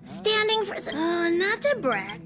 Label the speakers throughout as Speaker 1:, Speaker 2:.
Speaker 1: Standing for not to brag.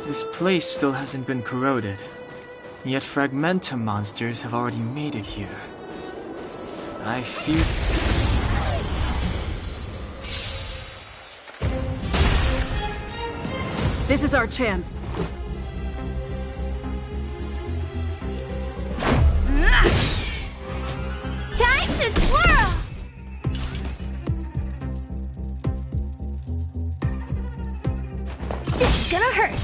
Speaker 2: This place still hasn't been corroded, yet Fragmentum monsters have already made it here. I fear...
Speaker 3: This is our chance.
Speaker 1: Time to twirl! This is gonna hurt.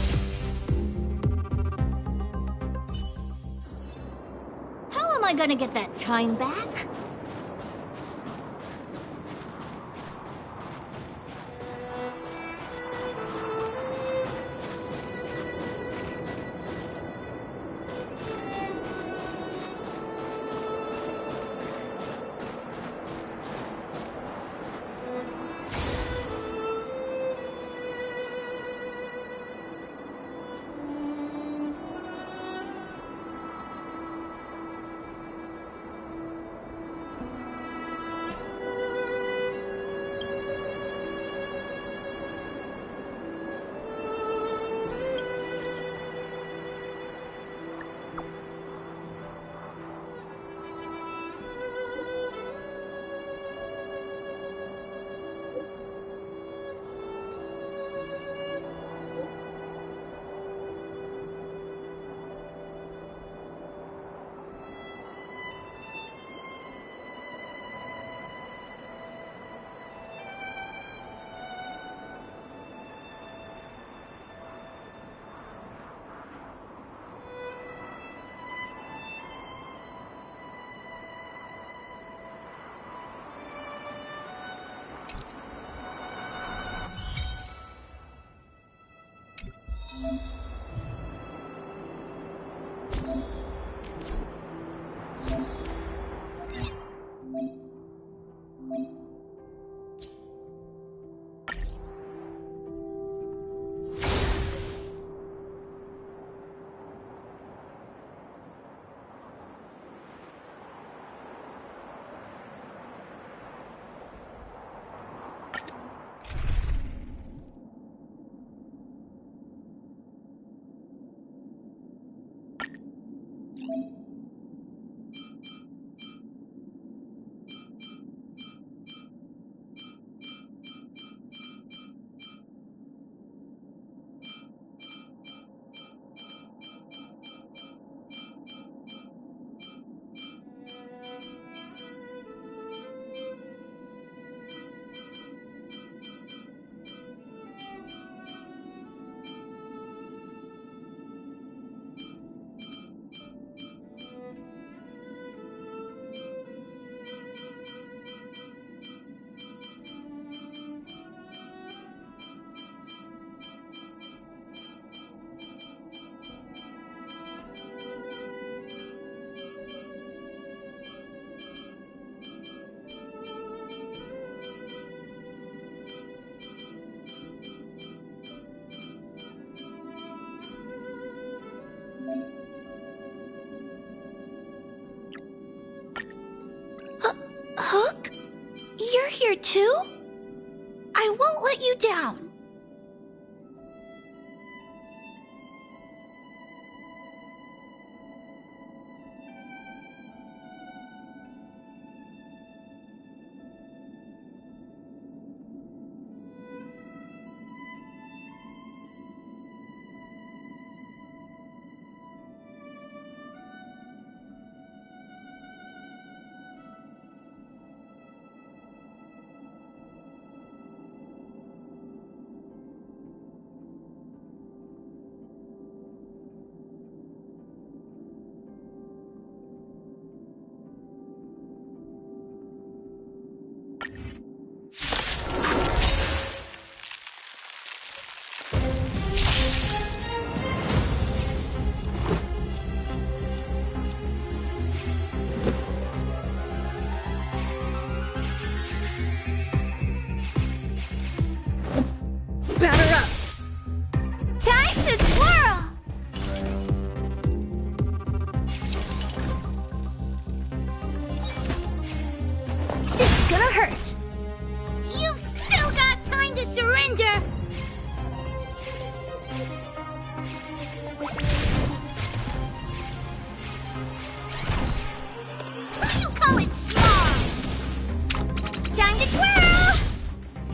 Speaker 1: How am I gonna get that time back? Hook? You're here too? I won't let you down.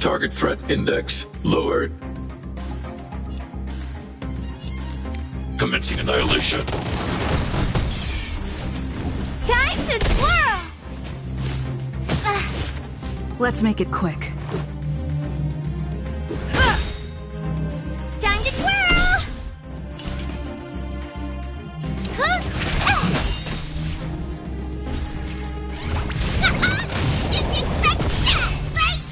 Speaker 3: Target threat index lowered. Commencing annihilation.
Speaker 1: Time to twirl!
Speaker 4: Let's make it quick.
Speaker 1: Time to twirl! Huh? Didn't expect that, right?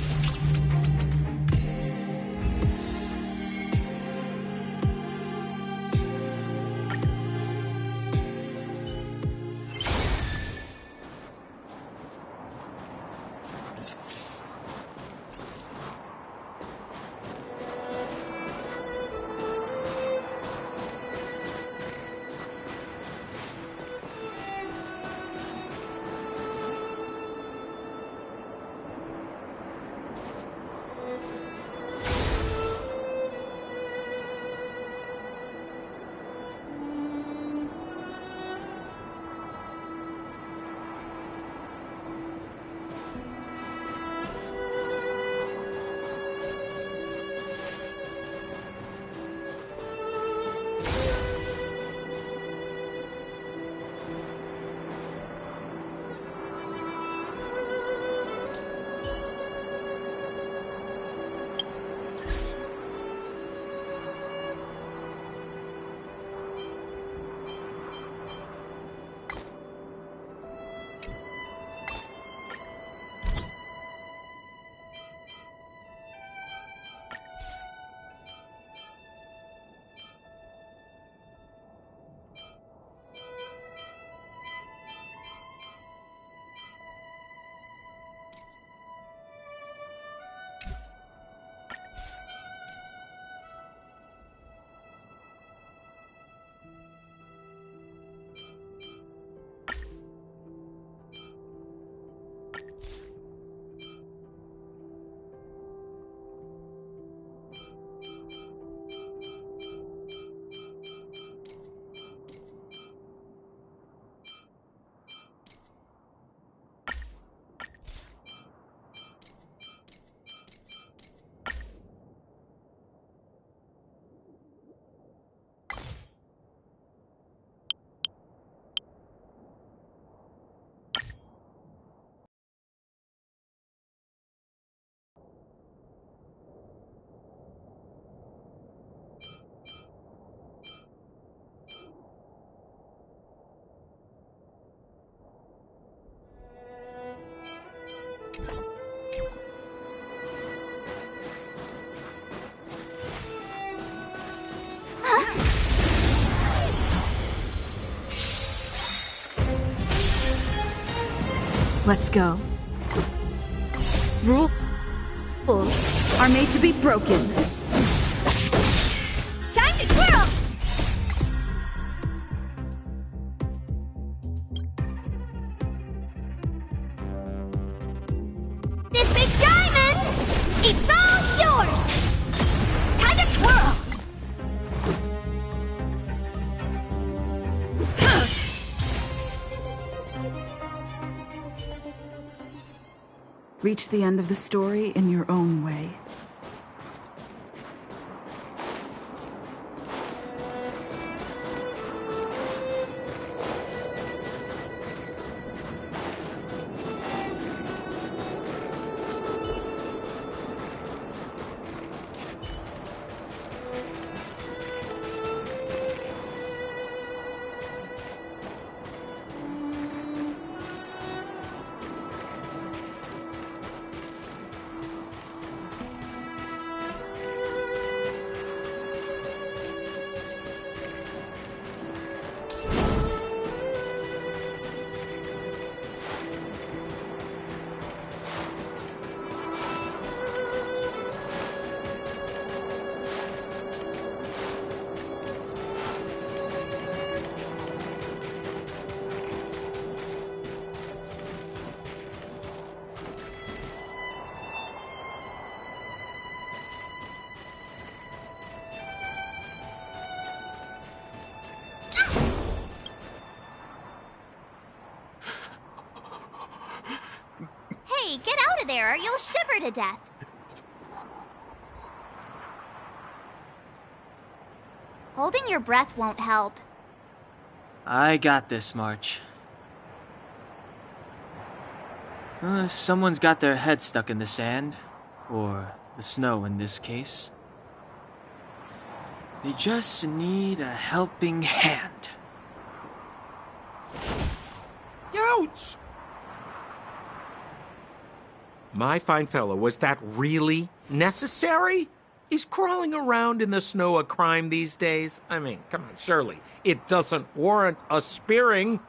Speaker 4: Let's go. Rules are made to be broken.
Speaker 1: Time to twirl! This big diamond! It's all yours! Time to twirl!
Speaker 4: Reach the end of the story in your own way.
Speaker 1: Hey, get out of there or you'll shiver to death.
Speaker 5: Holding your breath won't help.
Speaker 2: I got this, March. Someone's got their head stuck in the sand, or the snow in this case. They just need a helping hand.
Speaker 6: Ouch! My fine fellow, was that really necessary? Is crawling around in the snow a crime these days? I mean, come on, surely it doesn't warrant a spearing.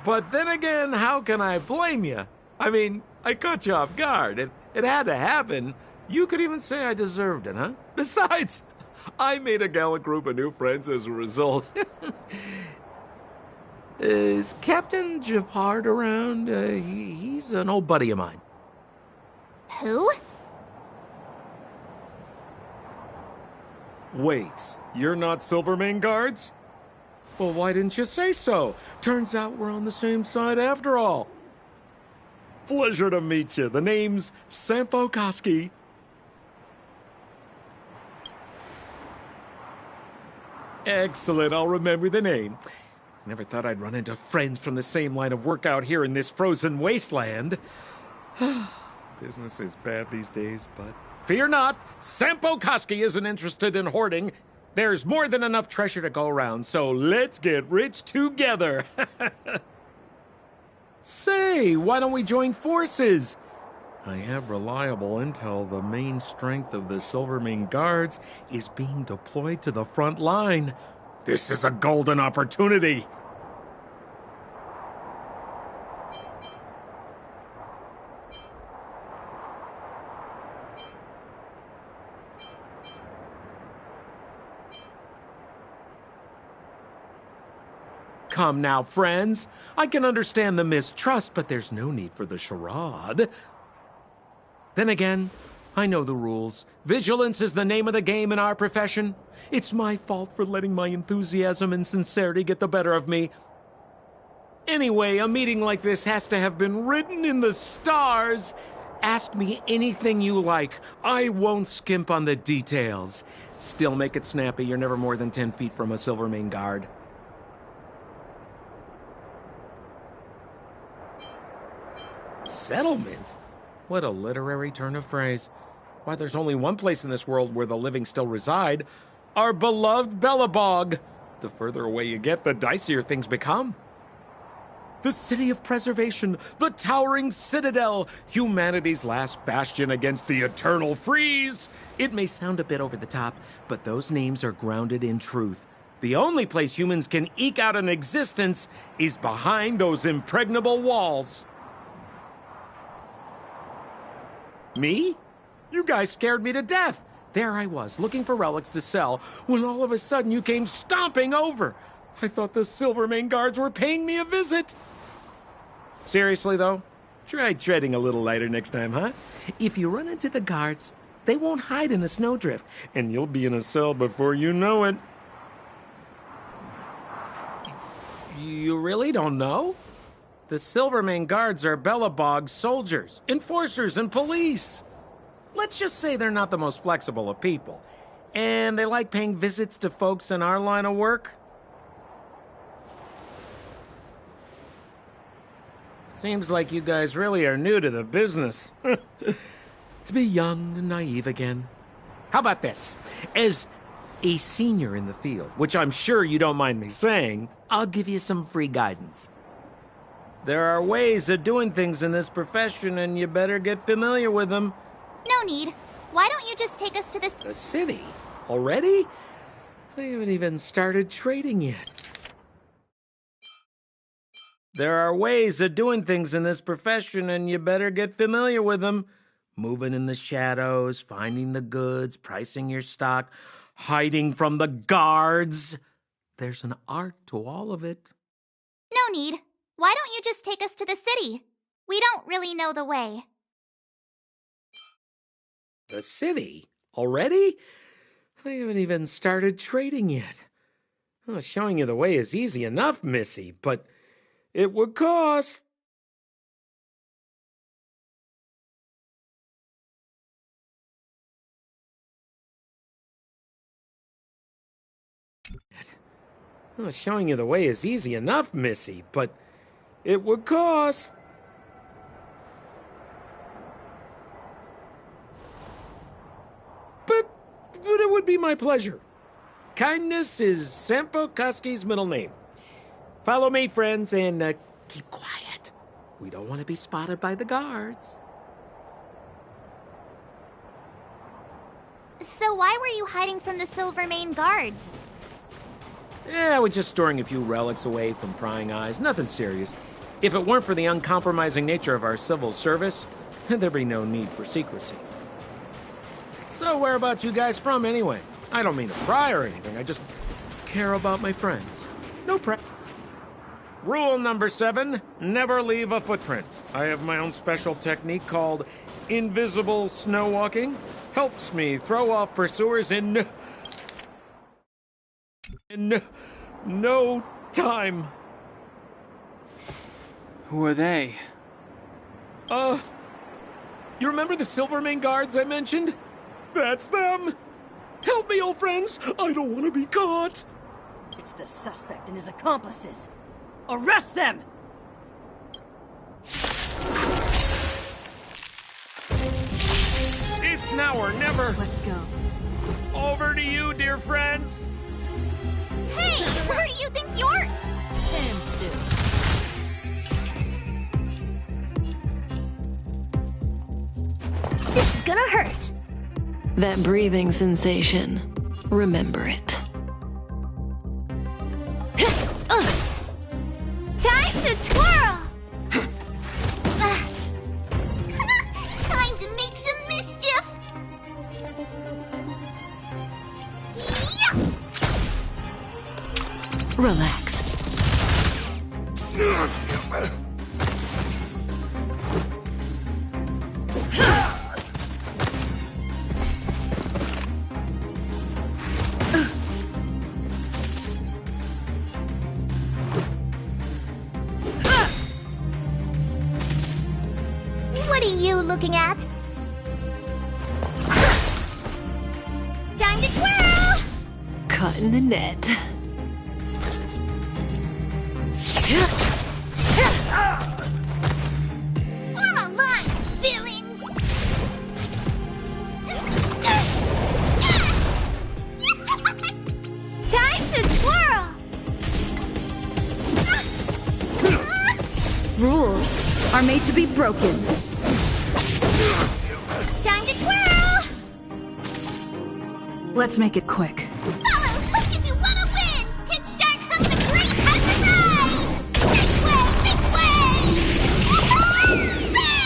Speaker 6: But then again, how can I blame you? I mean, I caught you off guard. It had to happen. You could even say I deserved it, huh? Besides, I made a gallant group of new friends as a result. Is Captain Japard around? He's an old buddy of mine.
Speaker 5: Who?
Speaker 6: Wait, you're not Silvermane Guards? Well, why didn't you say so? Turns out we're on the same side after all. Pleasure to meet you. The name's Sampo Koski. Excellent, I'll remember the name. Never thought I'd run into friends from the same line of work out here in this frozen wasteland. Business is bad these days, but fear not, Sampo Koski isn't interested in hoarding. There's more than enough treasure to go around, so let's get rich together. Say, why don't we join forces? I have reliable intel the main strength of the Silvermane Guards is being deployed to the front line. This is a golden opportunity. Come now, friends. I can understand the mistrust, but there's no need for the charade. Then again, I know the rules. Vigilance is the name of the game in our profession. It's my fault for letting my enthusiasm and sincerity get the better of me. Anyway, a meeting like this has to have been written in the stars. Ask me anything you like. I won't skimp on the details. Still make it snappy. You're never more than 10 feet from a Silvermane Guard. Settlement? What a literary turn of phrase. Why, there's only one place in this world where the living still reside. Our beloved Belobog. The further away you get, the dicier things become. The city of preservation, the towering citadel, humanity's last bastion against the eternal freeze. It may sound a bit over the top, but those names are grounded in truth. The only place humans can eke out an existence is behind those impregnable walls. Me? You guys scared me to death. There I was, looking for relics to sell, when all of a sudden you came stomping over. I thought the Silvermane Guards were paying me a visit. Seriously, though, try treading a little lighter next time, huh? If you run into the guards, they won't hide in a snowdrift, and you'll be in a cell before you know it. You really don't know? The Silvermane Guards are Belobog's soldiers, enforcers, and police. Let's just say they're not the most flexible of people. And they like paying visits to folks in our line of work. Seems like you guys really are new to the business. To be young and naive again. How about this? As a senior in the field, which I'm sure you don't mind me saying, I'll give you some free guidance. There are ways of doing things in this profession, and you better get familiar with them.
Speaker 5: No need. Why don't you just take us to this...
Speaker 6: The city? Already? I haven't even started trading yet. There are ways of doing things in this profession, and you better get familiar with them. Moving in the shadows, finding the goods, pricing your stock, hiding from the guards. There's an art to all of it.
Speaker 5: No need. Why don't you just take us to the city? We don't really know the way.
Speaker 6: The city? Already? I haven't even started trading yet. Well, showing you the way is easy enough, Missy, but it would cost. Well, showing you the way is easy enough, Missy, but it would cost. But it would be my pleasure. Kindness is Sampo Koski's middle name. Follow me, friends, and keep quiet. We don't want to be spotted by the guards.
Speaker 5: So why were you hiding from the Silvermane guards?
Speaker 6: Yeah, we're just storing a few relics away from prying eyes. Nothing serious. If it weren't for the uncompromising nature of our civil service, there'd be no need for secrecy. So whereabouts you guys from, anyway? I don't mean to pry or anything. I just care about my friends. No prep. Rule number 7, never leave a footprint. I have my own special technique called invisible snow walking. Helps me throw off pursuers in no time.
Speaker 2: Who are they?
Speaker 6: You remember the Silvermane guards I mentioned? That's them! Help me, old friends! I don't want to be caught!
Speaker 7: It's the suspect and his accomplices. Arrest them!
Speaker 6: It's now or never!
Speaker 4: Let's go.
Speaker 6: Over to you, dear friends!
Speaker 5: Hey, where do you think you're...
Speaker 7: Stand still.
Speaker 1: It's gonna hurt.
Speaker 8: That breathing sensation. Remember it.
Speaker 1: Time to twirl!
Speaker 5: Time to make some mischief!
Speaker 8: Relax.
Speaker 1: What are you looking at?
Speaker 5: Time to twirl!
Speaker 8: Caught in the net.
Speaker 5: On a line, villains!
Speaker 1: Time to twirl!
Speaker 4: Rules are made to be broken.
Speaker 5: Time to twirl!
Speaker 4: Let's make it quick.
Speaker 5: Follow hook if you want to win! Hitchstark Hook the Great has arrived! This way! Bang!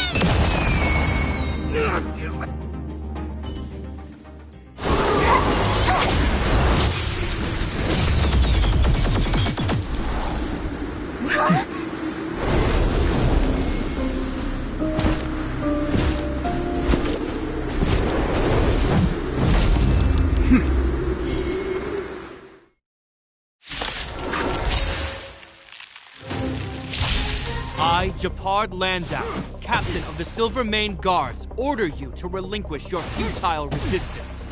Speaker 9: I, Japard Landau, captain of the Silvermane Guards, order you to relinquish your futile resistance.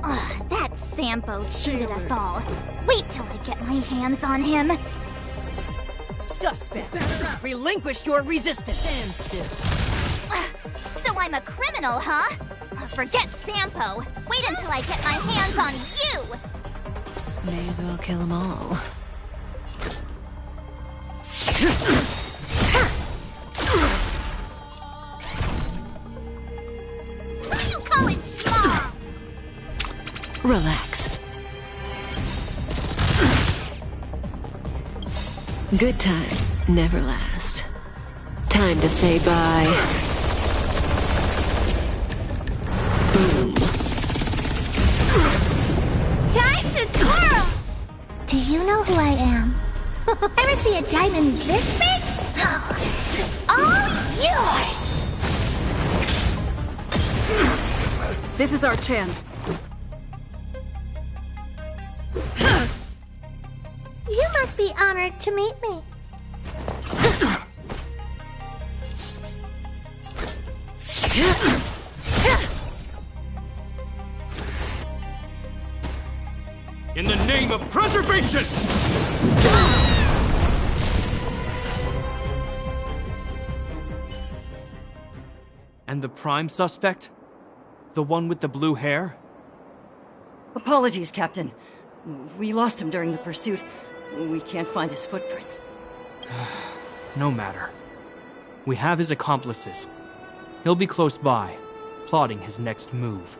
Speaker 5: Ugh, that Sampo cheated us all. Wait till I get my hands on him.
Speaker 7: Suspect! Relinquish your resistance! Stand still.
Speaker 5: So I'm a criminal, huh? Forget Sampo. Wait until I get my hands on you!
Speaker 8: May as well kill them all.
Speaker 5: Who you calling small?
Speaker 8: Relax. Good times never last. Time to say bye. Boom.
Speaker 1: Time to twirl! Do you know who I am? Ever see a diamond this big? It's all yours!
Speaker 4: This is our chance.
Speaker 1: You must be honored to meet me.
Speaker 9: In the name of preservation! And the prime suspect? The one with the blue hair?
Speaker 7: Apologies, Captain. We lost him during the pursuit. We can't find his footprints.
Speaker 9: No matter. We have his accomplices. He'll be close by, plotting his next move.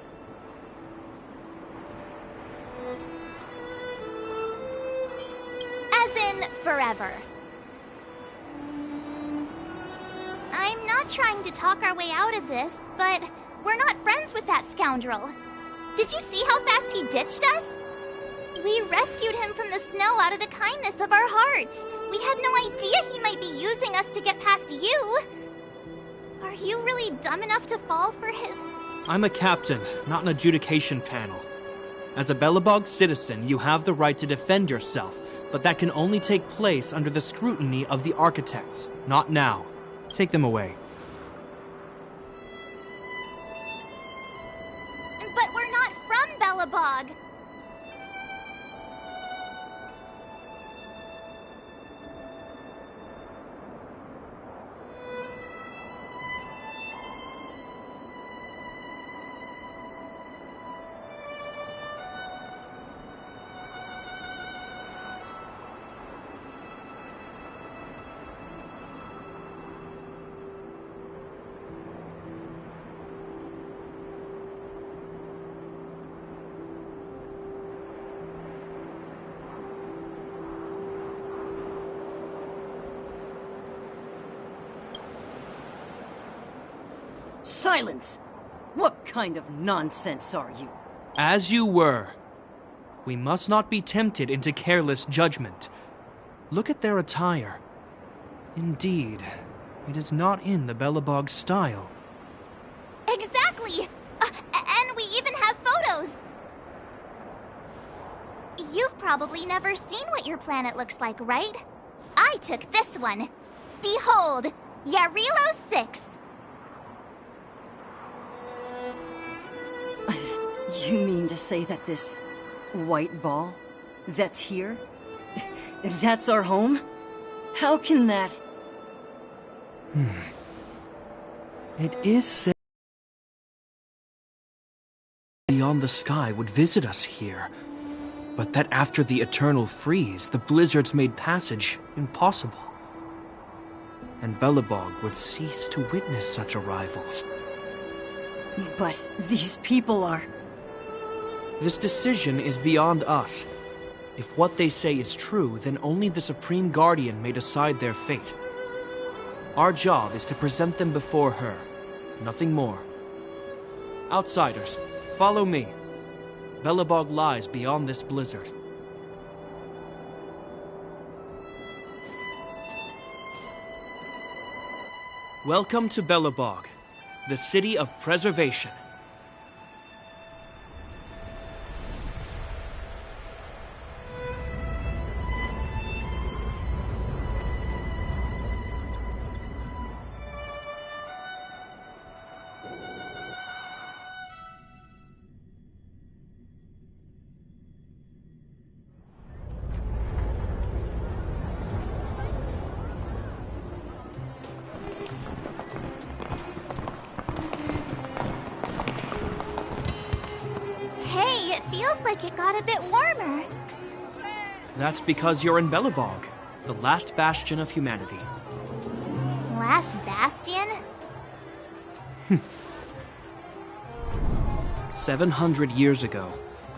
Speaker 5: As in, forever. I'm not trying to talk our way out of this, but we're not friends with that scoundrel. Did you see how fast he ditched us? We rescued him from the snow out of the kindness of our hearts. We had no idea he might be using us to get past you. Are you really dumb enough to fall for his...
Speaker 9: I'm a captain, not an adjudication panel. As a Belobog citizen, you have the right to defend yourself, but that can only take place under the scrutiny of the architects, not now. Take them away.
Speaker 5: But we're not from Belobog.
Speaker 7: Silence! What kind of nonsense are you?
Speaker 9: As you were. We must not be tempted into careless judgment. Look at their attire. Indeed, it is not in the Belobog style.
Speaker 5: Exactly! And we even have photos! You've probably never seen what your planet looks like, right? I took this one. Behold, Yarilo 6.
Speaker 7: You mean to say that this white ball that's here, that's our home? How can that...
Speaker 9: It is said beyond the sky would visit us here, but that after the eternal freeze, the blizzards made passage impossible. And Belobog would cease to witness such arrivals.
Speaker 7: But these people are...
Speaker 9: This decision is beyond us. If what they say is true, then only the Supreme Guardian may decide their fate. Our job is to present them before her, nothing more. Outsiders, follow me. Belobog lies beyond this blizzard. Welcome to Belobog, the city of preservation.
Speaker 5: Feels like it got a bit warmer.
Speaker 9: That's because you're in Belobog, the last bastion of humanity.
Speaker 5: Last bastion?
Speaker 9: 700 years ago,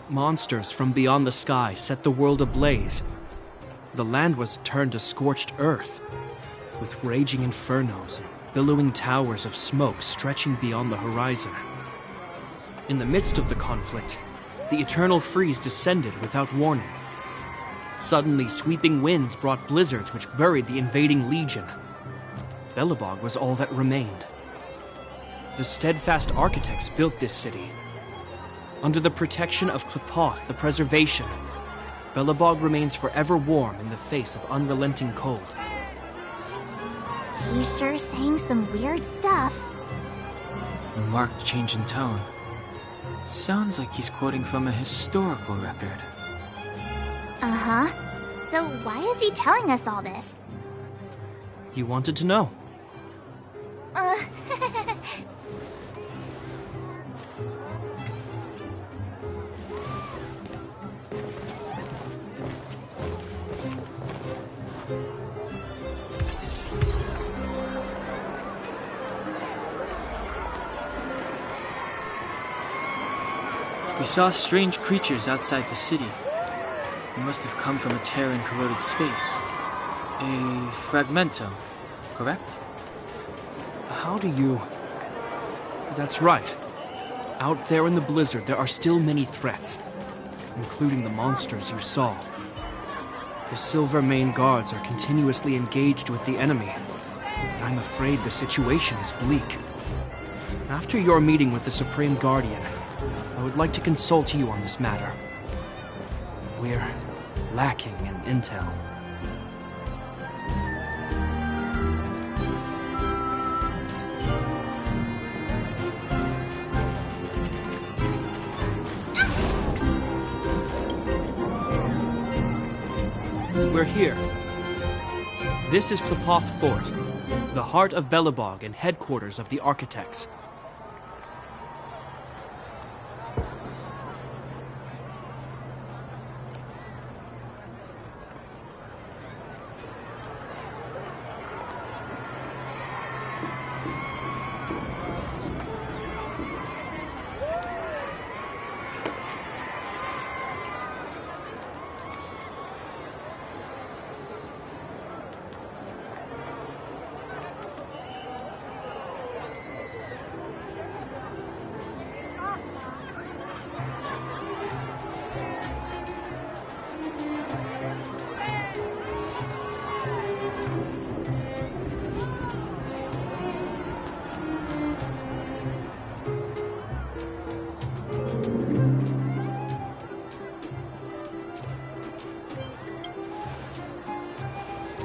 Speaker 9: monsters from beyond the sky set the world ablaze. The land was turned to scorched earth, with raging infernos and billowing towers of smoke stretching beyond the horizon. In the midst of the conflict, the eternal freeze descended without warning. Suddenly, sweeping winds brought blizzards which buried the invading legion. Belobog was all that remained. The steadfast architects built this city. Under the protection of Klepoth, the preservation, Belobog remains forever warm in the face of unrelenting cold.
Speaker 5: He's sure saying some weird stuff.
Speaker 2: A marked change in tone. Sounds like he's quoting from a historical record.
Speaker 5: Uh-huh. So why is he telling us all this?
Speaker 9: He wanted to know.
Speaker 2: We saw strange creatures outside the city. They must have come from a Terran corroded space. A fragmentum, correct?
Speaker 9: How do you... That's right. Out there in the blizzard, there are still many threats, including the monsters you saw. The Silver Mane guards are continuously engaged with the enemy, and I'm afraid the situation is bleak. After your meeting with the Supreme Guardian, I would like to consult you on this matter. We're lacking in intel. We're here. This is Klepoth Fort, the heart of Belobog and headquarters of the Architects.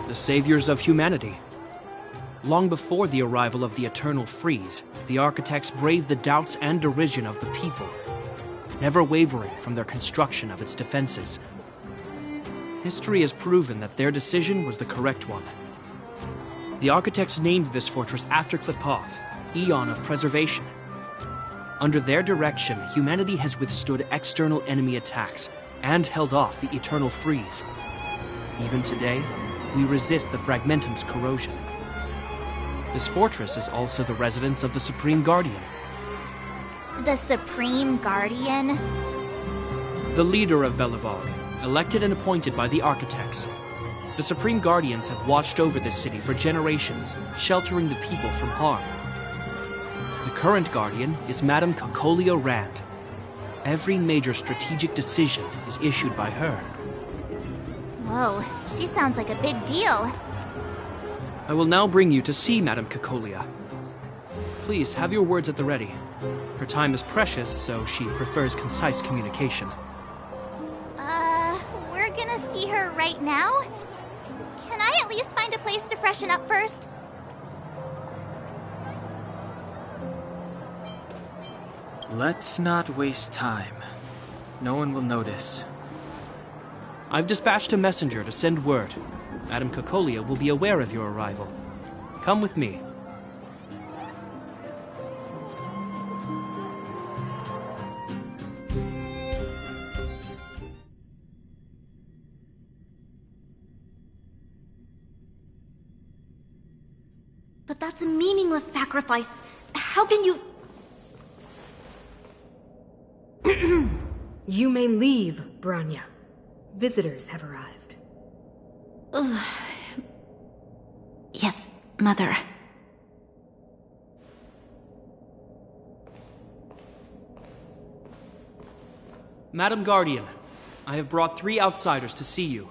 Speaker 9: The saviors of humanity. Long before the arrival of the Eternal Freeze, the Architects braved the doubts and derision of the people, never wavering from their construction of its defenses. History has proven that their decision was the correct one. The Architects named this fortress after Klepoth, Eon of Preservation. Under their direction, humanity has withstood external enemy attacks and held off the Eternal Freeze. Even today, we resist the Fragmentum's corrosion. This fortress is also the residence of the Supreme Guardian.
Speaker 5: The Supreme Guardian?
Speaker 9: The leader of Belobog, elected and appointed by the Architects. The Supreme Guardians have watched over this city for generations, sheltering the people from harm. The current Guardian is Madame Cocolia Rand. Every major strategic decision is issued by her.
Speaker 5: Whoa, she sounds like a big deal.
Speaker 9: I will now bring you to see Madame Cocolia. Please, have your words at the ready. Her time is precious, so she prefers concise communication.
Speaker 5: We're gonna see her right now? Can I at least find a place to freshen up first?
Speaker 2: Let's not waste time. No one will notice.
Speaker 9: I've dispatched a messenger to send word. Madame Cocolia will be aware of your arrival. Come with me.
Speaker 10: But that's a meaningless sacrifice. How can you...
Speaker 11: You may leave, Branya. Visitors have arrived.
Speaker 10: Yes, Mother.
Speaker 9: Madam Guardian, I have brought 3 outsiders to see you.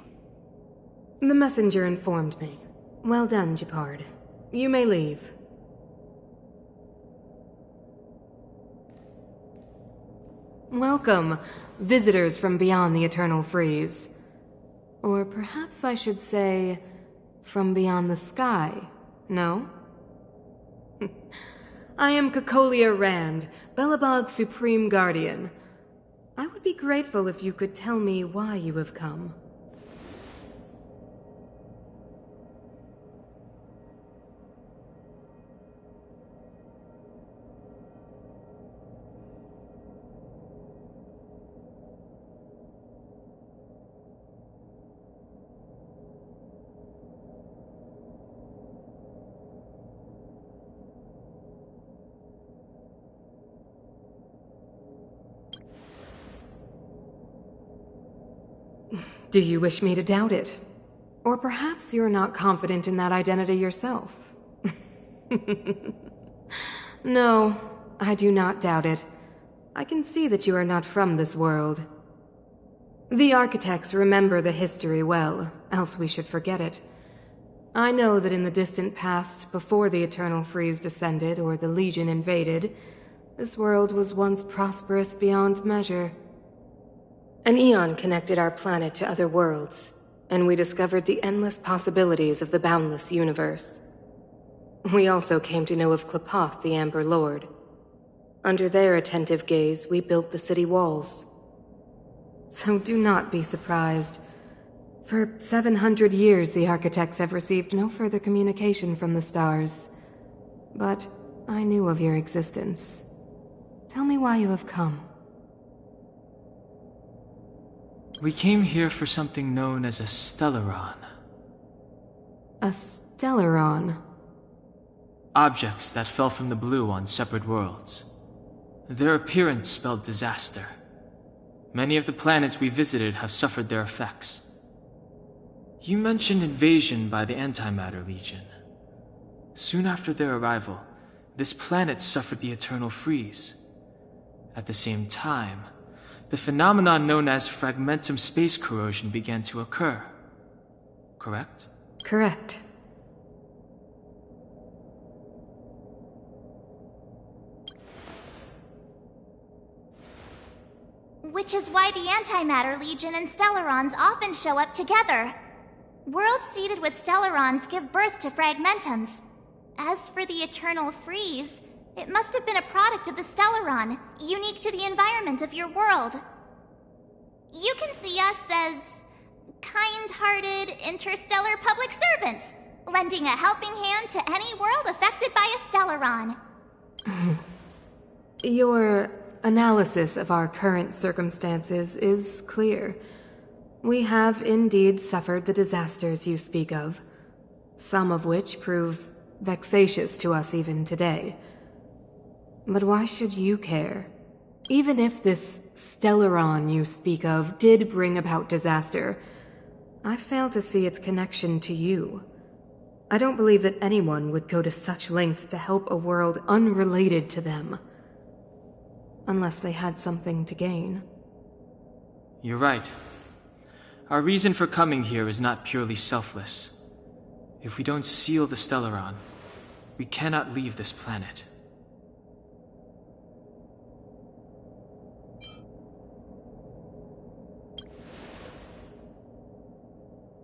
Speaker 11: The messenger informed me. Well done, Gepard. You may leave. Welcome, visitors from beyond the Eternal Freeze. Or perhaps I should say, from beyond the sky, no? I am Cocolia Rand, Belobog's Supreme Guardian. I would be grateful if you could tell me why you have come. Do you wish me to doubt it? Or perhaps you're not confident in that identity yourself? No, I do not doubt it. I can see that you are not from this world. The architects remember the history well, else we should forget it. I know that in the distant past, before the Eternal Freeze descended or the Legion invaded, this world was once prosperous beyond measure. An eon connected our planet to other worlds, and we discovered the endless possibilities of the boundless universe. We also came to know of Klapoth, the Amber Lord. Under their attentive gaze, we built the city walls. So do not be surprised. For 700 years, the architects have received no further communication from the stars. But I knew of your existence. Tell me why you have come.
Speaker 2: We came here for something known as a Stellaron.
Speaker 11: A Stellaron?
Speaker 2: Objects that fell from the blue on separate worlds. Their appearance spelled disaster. Many of the planets we visited have suffered their effects. You mentioned invasion by the Antimatter Legion. Soon after their arrival, this planet suffered the Eternal Freeze. At the same time, the phenomenon known as fragmentum space corrosion began to occur. Correct?
Speaker 11: Correct.
Speaker 5: Which is why the Antimatter Legion and Stellarons often show up together. Worlds seeded with Stellarons give birth to fragmentums. As for the Eternal Freeze, it must have been a product of the Stellaron, unique to the environment of your world. You can see us as kind-hearted interstellar public servants, lending a helping hand to any world affected by a Stellaron.
Speaker 11: Your analysis of our current circumstances is clear. We have indeed suffered the disasters you speak of, some of which prove vexatious to us even today. But why should you care? Even if this Stellaron you speak of did bring about disaster, I fail to see its connection to you. I don't believe that anyone would go to such lengths to help a world unrelated to them. Unless they had something to gain.
Speaker 2: You're right. Our reason for coming here is not purely selfless. If we don't seal the Stellaron, we cannot leave this planet.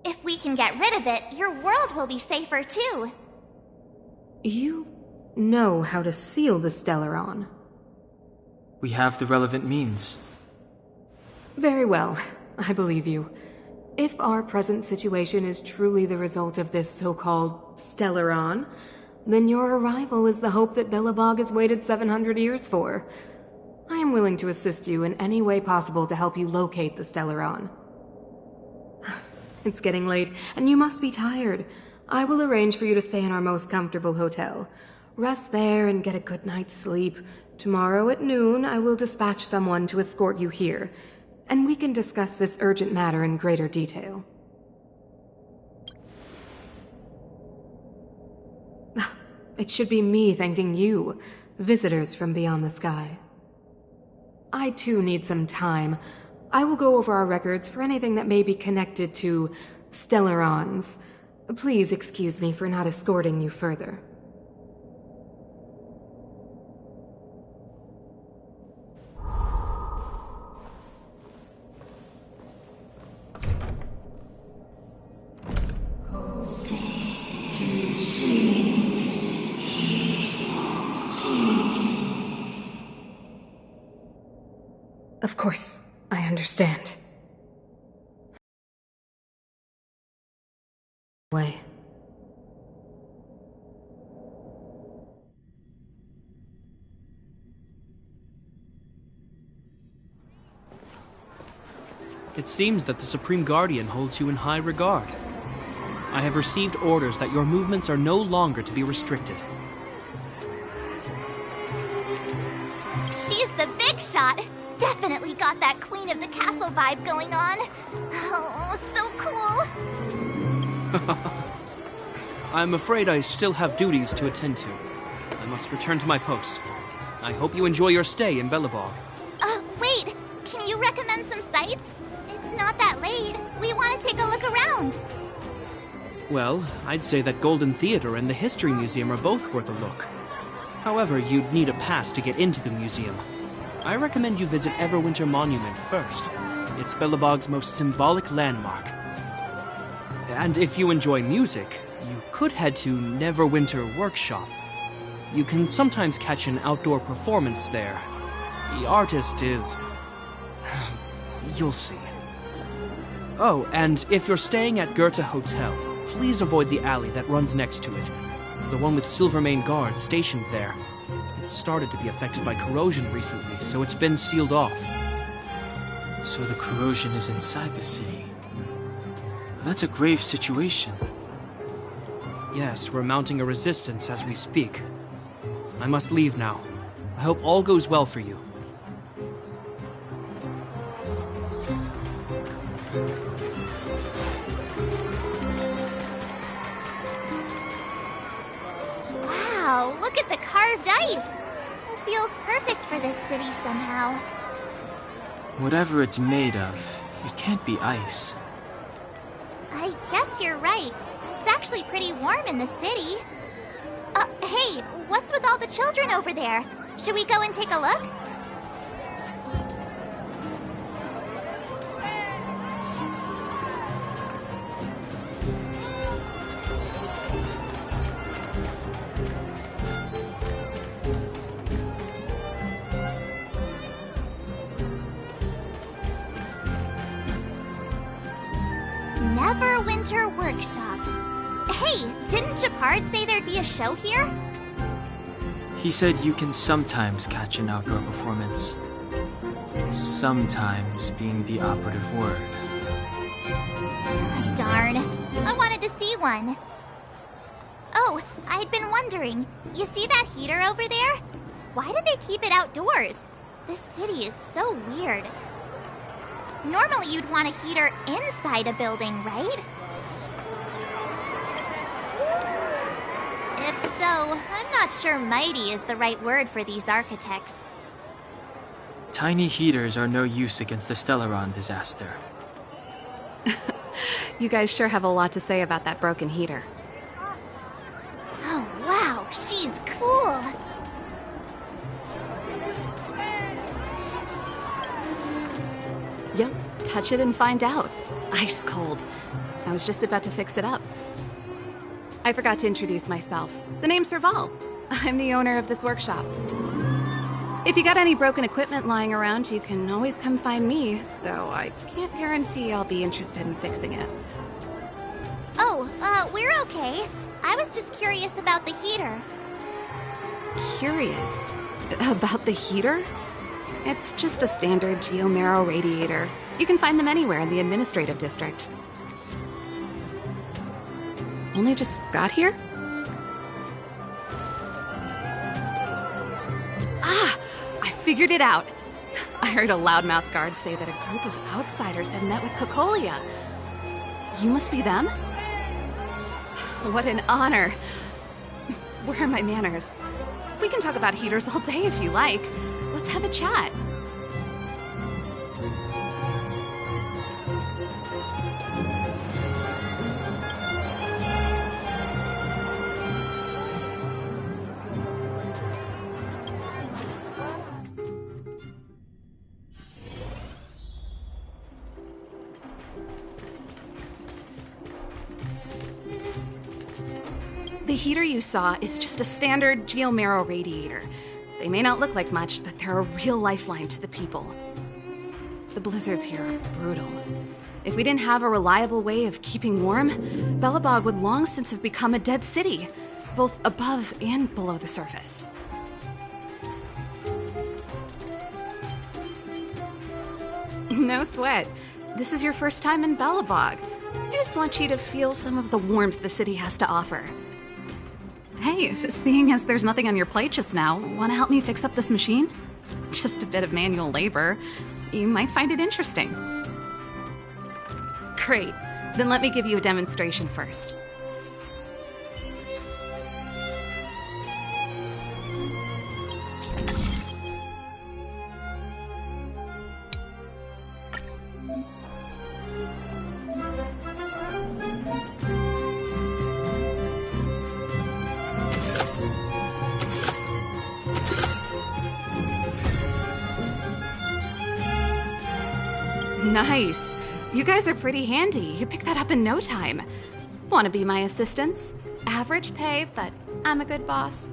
Speaker 5: If we can get rid of it, your world will be safer too.
Speaker 11: You know how to seal the Stellaron.
Speaker 2: We have the relevant means.
Speaker 11: Very well, I believe you. If our present situation is truly the result of this so-called Stellaron, then your arrival is the hope that Belobog has waited 700 years for. I am willing to assist you in any way possible to help you locate the Stellaron. It's getting late, and you must be tired. I will arrange for you to stay in our most comfortable hotel. Rest there and get a good night's sleep. Tomorrow at noon, I will dispatch someone to escort you here, and we can discuss this urgent matter in greater detail. It should be me thanking you, visitors from beyond the sky. I too need some time. I will go over our records for anything that may be connected to Stellarons. Please excuse me for not escorting you further. Of course, I understand. Way.
Speaker 9: It seems that the Supreme Guardian holds you in high regard. I have received orders that your movements are no longer to be restricted.
Speaker 5: She's the big shot. definitely got that Queen of the Castle vibe going on. Oh, so cool.
Speaker 9: I'm afraid I still have duties to attend to. I must return to my post. I hope you enjoy your stay in Belobog.
Speaker 5: Wait! Can you recommend some sites? It's not that late. We want to take a look around.
Speaker 9: Well, I'd say that Golden Theater and the History Museum are both worth a look. However, you'd need a pass to get into the museum. I recommend you visit Everwinter Monument first. It's Belobog's most symbolic landmark. And if you enjoy music, you could head to Neverwinter Workshop. You can sometimes catch an outdoor performance there. The artist is... you'll see. Oh, and if you're staying at Goethe Hotel, please avoid the alley that runs next to it. The one with Silvermane guards stationed there. It's started to be affected by corrosion recently, so it's been sealed off.
Speaker 2: So the corrosion is inside the city. That's a grave situation.
Speaker 9: Yes, we're mounting a resistance as we speak. I must leave now. I hope all goes well for you.
Speaker 5: Wow, look at the carved ice! It feels perfect for this city somehow.
Speaker 2: Whatever it's made of, it can't be ice.
Speaker 5: I guess you're right. It's actually pretty warm in the city. Hey, what's with all the children over there? Should we go and take a look? Neverwinter Workshop. Hey, didn't Japard say there'd be a show here?
Speaker 2: He said you can sometimes catch an outdoor performance. Sometimes being the operative word.
Speaker 5: Darn. I wanted to see one. Oh, I'd been wondering. You see that heater over there? Why do they keep it outdoors? This city is so weird. Normally you'd want a heater inside a building, right? If so, I'm not sure mighty is the right word for these architects.
Speaker 2: Tiny heaters are no use against the Stellaron disaster.
Speaker 4: You guys sure have a lot to say about that broken heater.
Speaker 5: Oh, wow, she's cool.
Speaker 4: Yep, touch it and find out. Ice cold. I was just about to fix it up. I forgot to introduce myself. The name's Serval. I'm the owner of this workshop. If you got any broken equipment lying around, you can always come find me, though I can't guarantee I'll be interested in fixing it.
Speaker 5: Oh, we're okay. I was just curious about the heater.
Speaker 4: Curious? About the heater? It's just a standard geomarrow radiator. You can find them anywhere in the administrative district. Only just got here? Ah! I figured it out! I heard a loudmouth guard say that a group of outsiders had met with Cocolia. You must be them? What an honor. Where are my manners? We can talk about heaters all day if you like. Let's have a chat. The heater you saw is just a standard geomarrow radiator. They may not look like much, but they're a real lifeline to the people. The blizzards here are brutal. If we didn't have a reliable way of keeping warm, Belobog would long since have become a dead city, both above and below the surface. No sweat. This is your first time in Belobog. I just want you to feel some of the warmth the city has to offer. Hey, seeing as there's nothing on your plate just now, want to help me fix up this machine? just a bit of manual labor. You might find it interesting. Great. Then let me give you a demonstration first. Nice. You guys are pretty handy. You picked that up in no time. Want to be my assistants? Average pay, but I'm a good boss.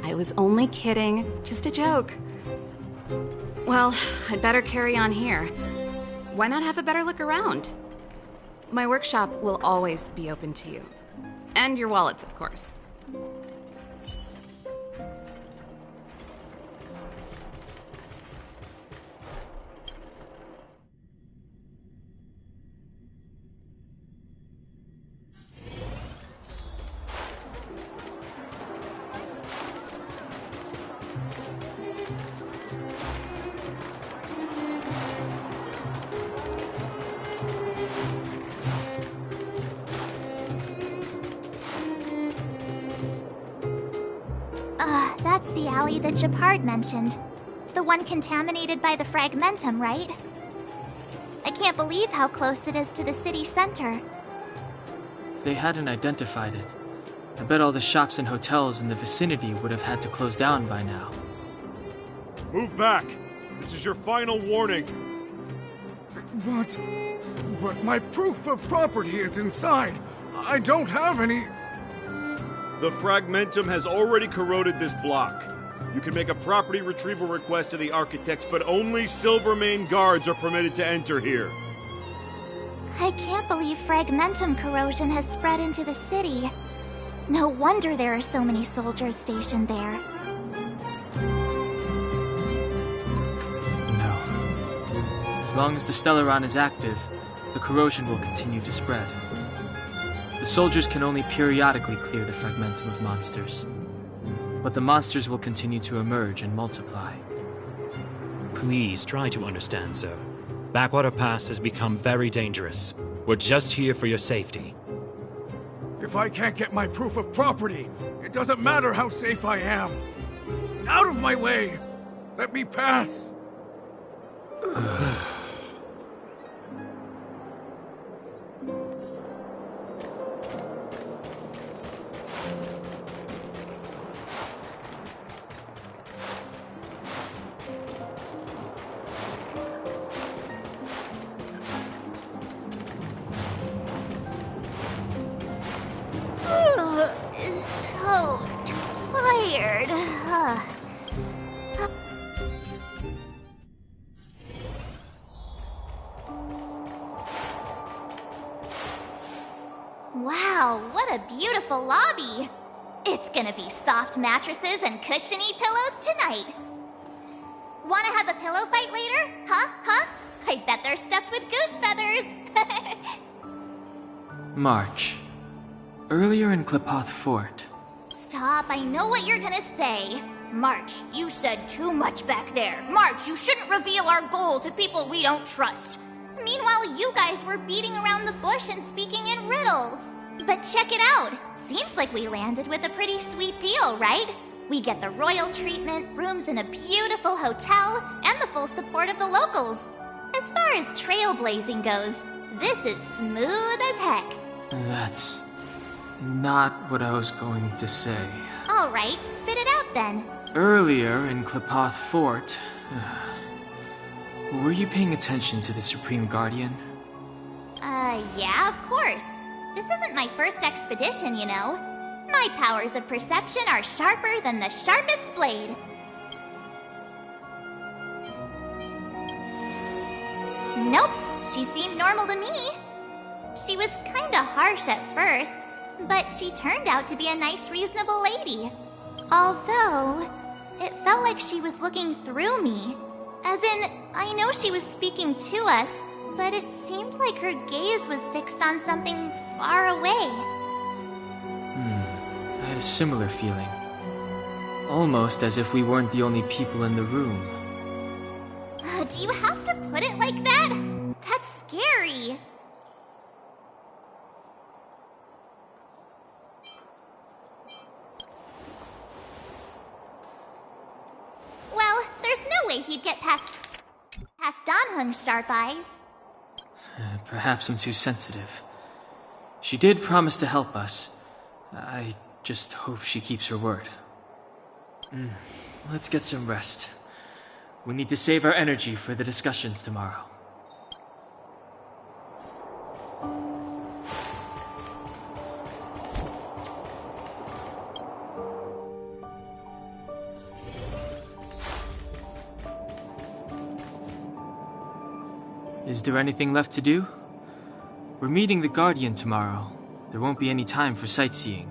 Speaker 4: I was only kidding. Just a joke. Well, I'd better carry on here. Why not have a better look around? My workshop will always be open to you. And your wallets, of course.
Speaker 5: That's the alley that Shepard mentioned. The one contaminated by the fragmentum, right? I can't believe how close it is to the city center.
Speaker 2: If they hadn't identified it, I bet all the shops and hotels in the vicinity would have had to close down by now.
Speaker 12: Move back! This is your final warning!
Speaker 13: But my proof of property is inside. I don't have any...
Speaker 12: The fragmentum has already corroded this block. You can make a property retrieval request to the architects, but only Silvermane guards are permitted to enter here.
Speaker 5: I can't believe fragmentum corrosion has spread into the city. No wonder there are so many soldiers stationed there.
Speaker 2: No. As long as the Stellaron is active, the corrosion will continue to spread. The soldiers can only periodically clear the fragmentum of monsters. But the monsters will continue to emerge and multiply.
Speaker 14: Please try to understand, sir. Backwater Pass has become very dangerous. We're just here for your safety.
Speaker 13: If I can't get my proof of property, it doesn't matter how safe I am. Out of my way! Let me pass!
Speaker 5: So tired. Wow, what a beautiful lobby. It's gonna be soft mattresses and cushiony pillows tonight. Wanna have a pillow fight later? Huh? I bet they're stuffed with goose feathers.
Speaker 2: March. Earlier in Klipoth Fort.
Speaker 5: Stop, I know what you're gonna say. March, you said too much back there. March, you shouldn't reveal our goal to people we don't trust. Meanwhile, you guys were beating around the bush and speaking in riddles. But check it out. Seems like we landed with a pretty sweet deal, right? We get the royal treatment, rooms in a beautiful hotel, and the full support of the locals. As far as trailblazing goes, this is smooth as heck.
Speaker 2: That's not what I was going to say.
Speaker 5: All right, spit it out then.
Speaker 2: Earlier in Klipoth Fort, were you paying attention to the Supreme Guardian?
Speaker 5: Yeah, of course. This isn't my first expedition, you know. My powers of perception are sharper than the sharpest blade. Nope, she seemed normal to me. She was kinda harsh at first, but she turned out to be a nice, reasonable lady. Although, it felt like she was looking through me. As in, I know she was speaking to us, but it seemed like her gaze was fixed on something far away.
Speaker 2: I'd similar feeling. Almost as if we weren't the only people in the room.
Speaker 5: Do you have to put it like that? That's scary. Well, there's no way he'd get past Danheng's sharp eyes.
Speaker 2: Perhaps I'm too sensitive. She did promise to help us. I just hope she keeps her word. Let's get some rest. We need to save our energy for the discussions tomorrow. Is there anything left to do? We're meeting the Guardian tomorrow. There won't be any time for sightseeing.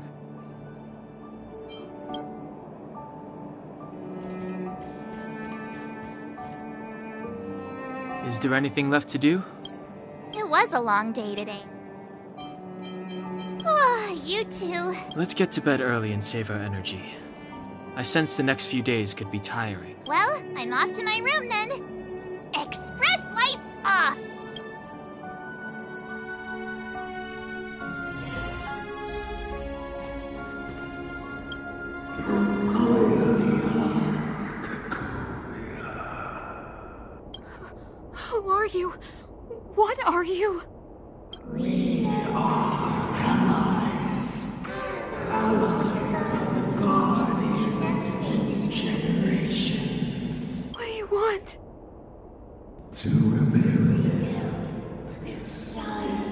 Speaker 2: Is there anything left to do?
Speaker 5: It was a long day today. Ah, you two.
Speaker 2: Let's get to bed early and save our energy. I sense the next few days could be tiring.
Speaker 5: Well, I'm off to my room then. Express lights off!
Speaker 11: Who are you? What are you?
Speaker 15: We are allies. Allies of the Guardians in generations.
Speaker 11: What do you want?
Speaker 15: To rebuild this time.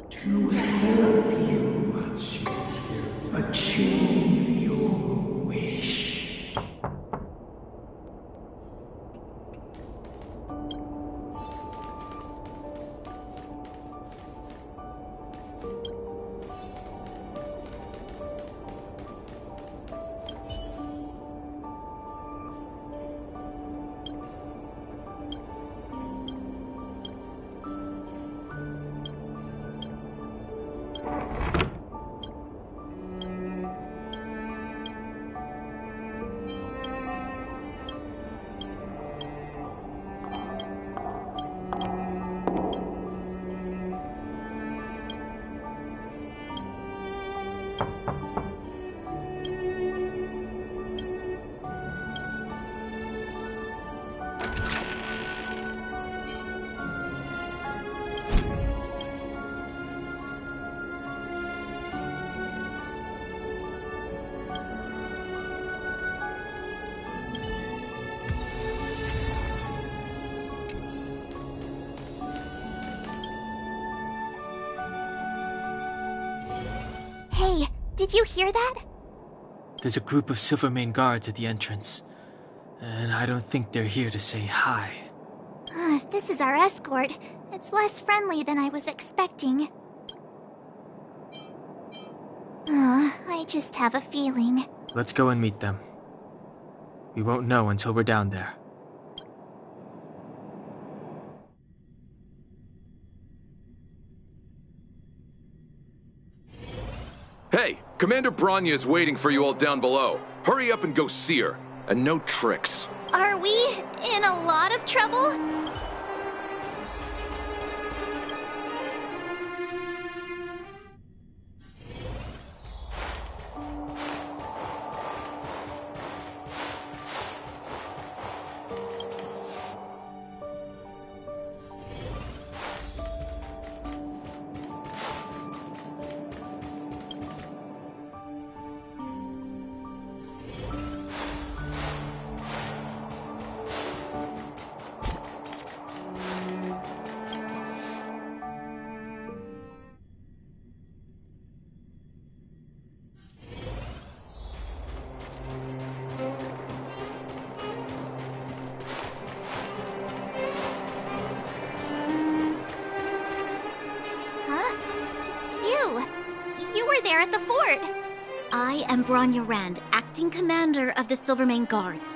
Speaker 15: To help you achieve your wish.
Speaker 5: Hey, did you hear that?
Speaker 2: There's a group of Silvermane guards at the entrance. And I don't think they're here to say hi.
Speaker 5: If this is our escort, it's less friendly than I was expecting. I just have a feeling.
Speaker 2: Let's go and meet them. We won't know until we're down there.
Speaker 16: Hey, Commander Bronya is waiting for you all down below. Hurry up and go see her. And no tricks.
Speaker 5: Are we in a lot of trouble? There at the fort.
Speaker 10: I am Bronya Rand, acting commander of the Silvermane Guards.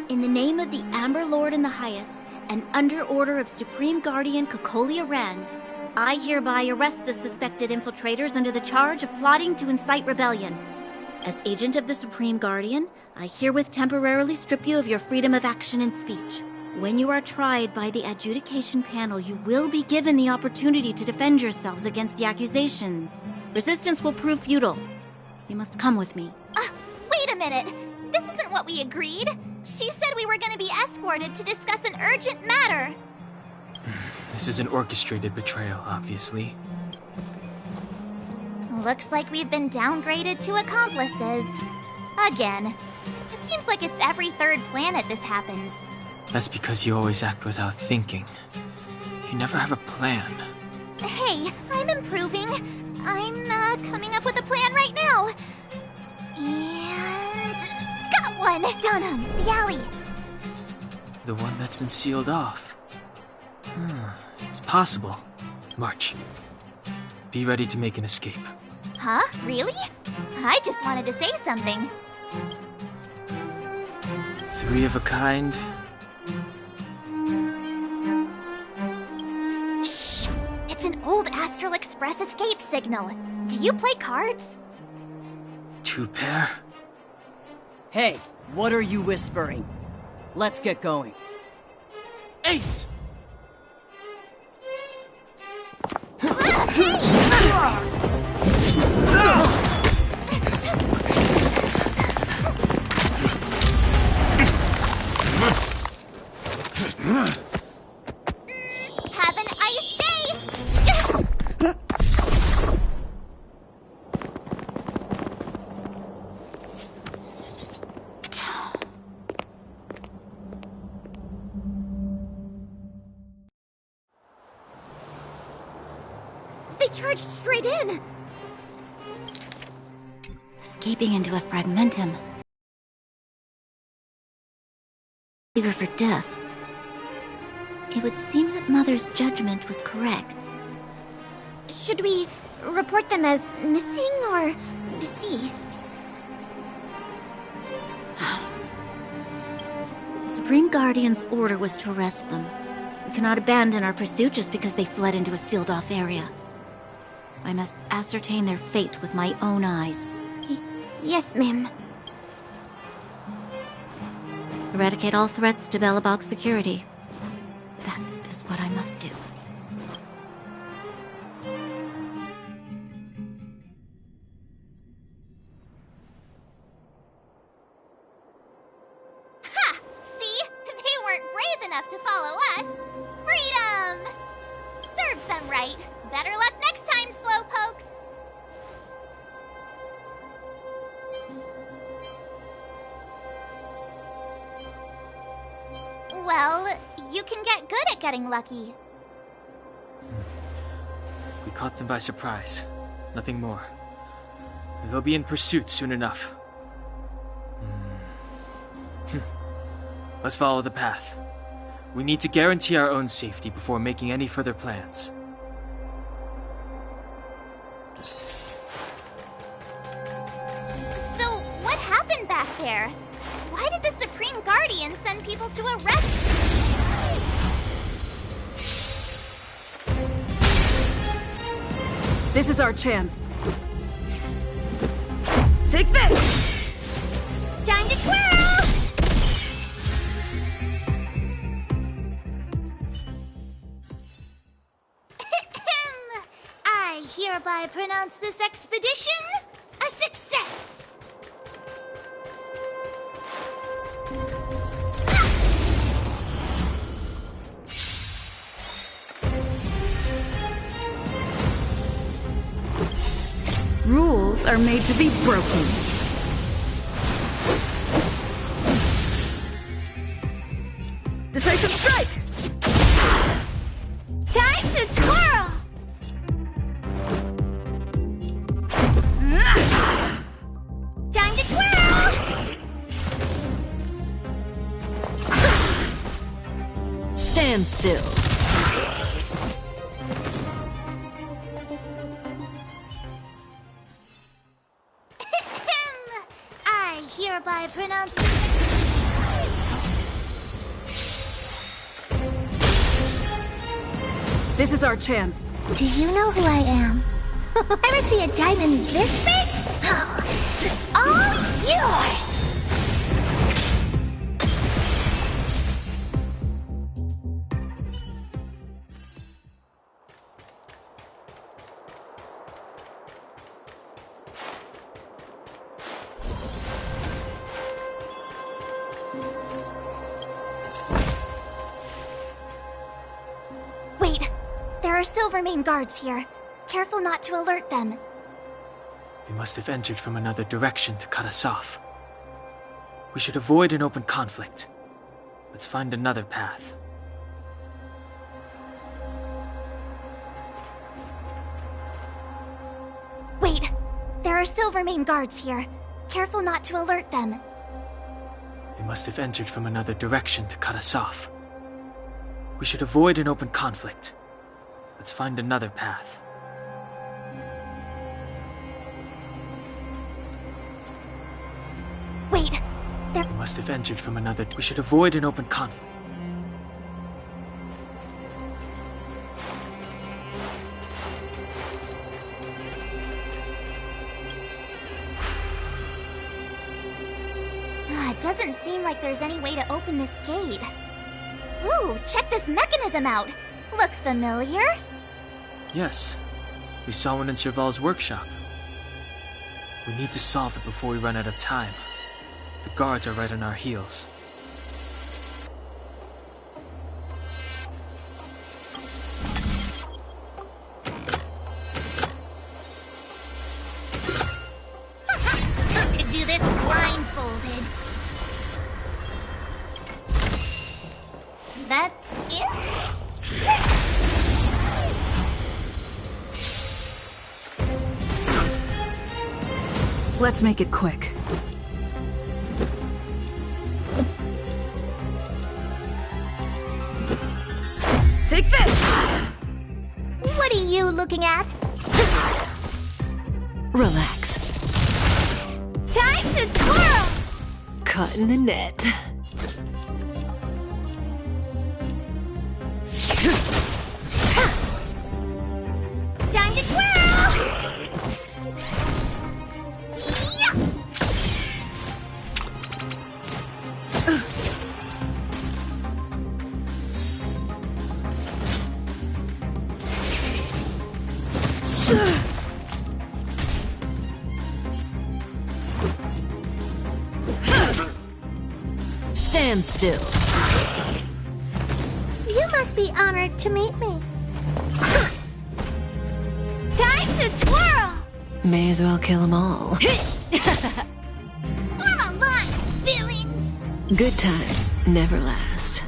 Speaker 10: In the name of the Amber Lord in the Highest, and under order of Supreme Guardian Cocolia Rand, I hereby arrest the suspected infiltrators under the charge of plotting to incite rebellion. As agent of the Supreme Guardian, I herewith temporarily strip you of your freedom of action and speech. When you are tried by the adjudication panel, you will be given the opportunity to defend yourselves against the accusations. Resistance will prove futile. You must come with me.
Speaker 5: Wait a minute! This isn't what we agreed! She said we were gonna be escorted to discuss an urgent matter!
Speaker 2: This is an orchestrated betrayal, obviously.
Speaker 5: Looks like we've been downgraded to accomplices. Again. It seems like it's every third planet this happens.
Speaker 2: That's because you always act without thinking. You never have a plan.
Speaker 5: Hey, I'm improving. I'm coming up with a plan right now. And... got one! Down the alley.
Speaker 2: The one that's been sealed off. It's possible. March. Be ready to make an escape.
Speaker 5: Huh? Really? I just wanted to say something.
Speaker 2: 3 of a kind.
Speaker 5: Shh! It's an old Astral Express escape signal. Do you play cards?
Speaker 2: 2 pair?
Speaker 7: Hey, what are you whispering? Let's get going.
Speaker 9: Ace!
Speaker 5: Have an ice day! They charged straight in!
Speaker 10: Escaping into a fragmentum. Eager for death. It would seem that Mother's judgment was correct.
Speaker 5: Should we report them as missing or deceased?
Speaker 10: The Supreme Guardian's order was to arrest them. We cannot abandon our pursuit just because they fled into a sealed-off area. I must ascertain their fate with my own eyes.
Speaker 5: Yes, ma'am.
Speaker 10: Eradicate all threats to Belobog's security. That is what I must do.
Speaker 5: Ha! See? They weren't brave enough to follow us. Freedom! Serves them right. Better luck next time, slowpokes. Well, you can get good at getting lucky.
Speaker 2: We caught them by surprise. Nothing more. They'll be in pursuit soon enough. Let's follow the path. We need to guarantee our own safety before making any further plans.
Speaker 5: So, what happened back there? Why did the Supreme Guardian send people to arrest...
Speaker 11: This is our chance. Take this!
Speaker 5: Time to twirl! I hereby pronounce this expedition a success!
Speaker 11: Rules are made to be broken. Decisive strike!
Speaker 5: Time to twirl! Time to twirl!
Speaker 8: Stand still.
Speaker 5: I hereby pronounce...
Speaker 11: This is our chance.
Speaker 1: Do you know who I am? Ever see a diamond this big? It's all yours!
Speaker 5: Wait, there are Silvermane guards here. Careful not to alert them.
Speaker 2: They must have entered from another direction to cut us off. We should avoid an open conflict. Let's find another path.
Speaker 5: Wait, there are Silvermane guards here. Careful not to alert them.
Speaker 2: They must have entered from another direction to cut us off. We should avoid an open conflict. Let's find another path.
Speaker 5: Wait, there...
Speaker 2: They must have entered from another... We should avoid an open conflict.
Speaker 5: It doesn't seem like there's any way to open this gate. Ooh, check this mechanism out! Look familiar?
Speaker 2: Yes. We saw one in Serval's workshop. We need to solve it before we run out of time. The guards are right on our heels.
Speaker 5: Who could do this blindfolded?
Speaker 1: That's it?
Speaker 17: Let's make it quick. Take this!
Speaker 1: What are you looking at?
Speaker 8: Relax.
Speaker 1: Time to twirl!
Speaker 8: Caught in the net.
Speaker 1: Time to twirl! Yeah!
Speaker 8: Stand still.
Speaker 1: You must be honored to meet me. Time to twirl!
Speaker 8: May as well kill them all.
Speaker 1: Form a line, villains!
Speaker 8: Good times never last.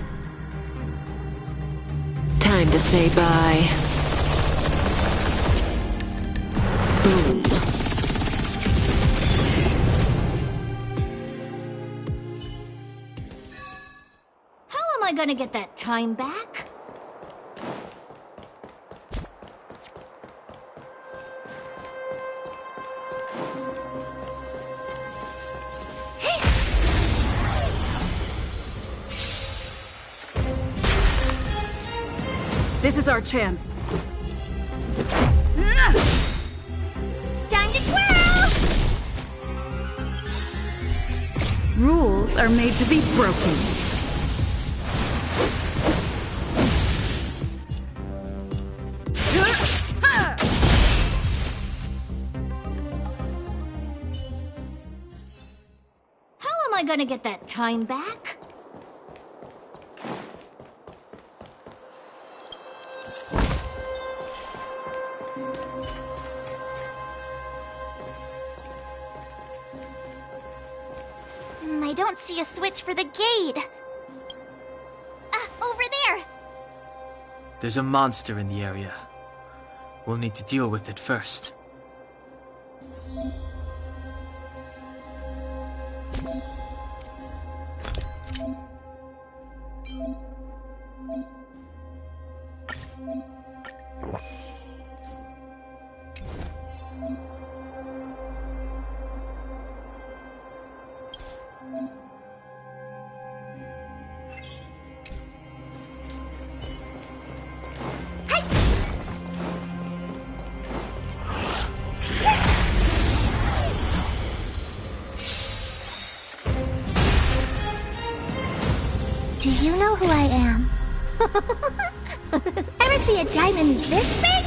Speaker 8: Time to say bye. Boom.
Speaker 1: How am I gonna get that time back?
Speaker 17: This is our chance.
Speaker 1: Time to twirl!
Speaker 17: Rules are made to be broken.
Speaker 1: How am I gonna get that time back?
Speaker 5: I don't see a switch for the gate. Over there!
Speaker 2: There's a monster in the area. We'll need to deal with it first.
Speaker 1: you know who I am? Ever see a diamond this big?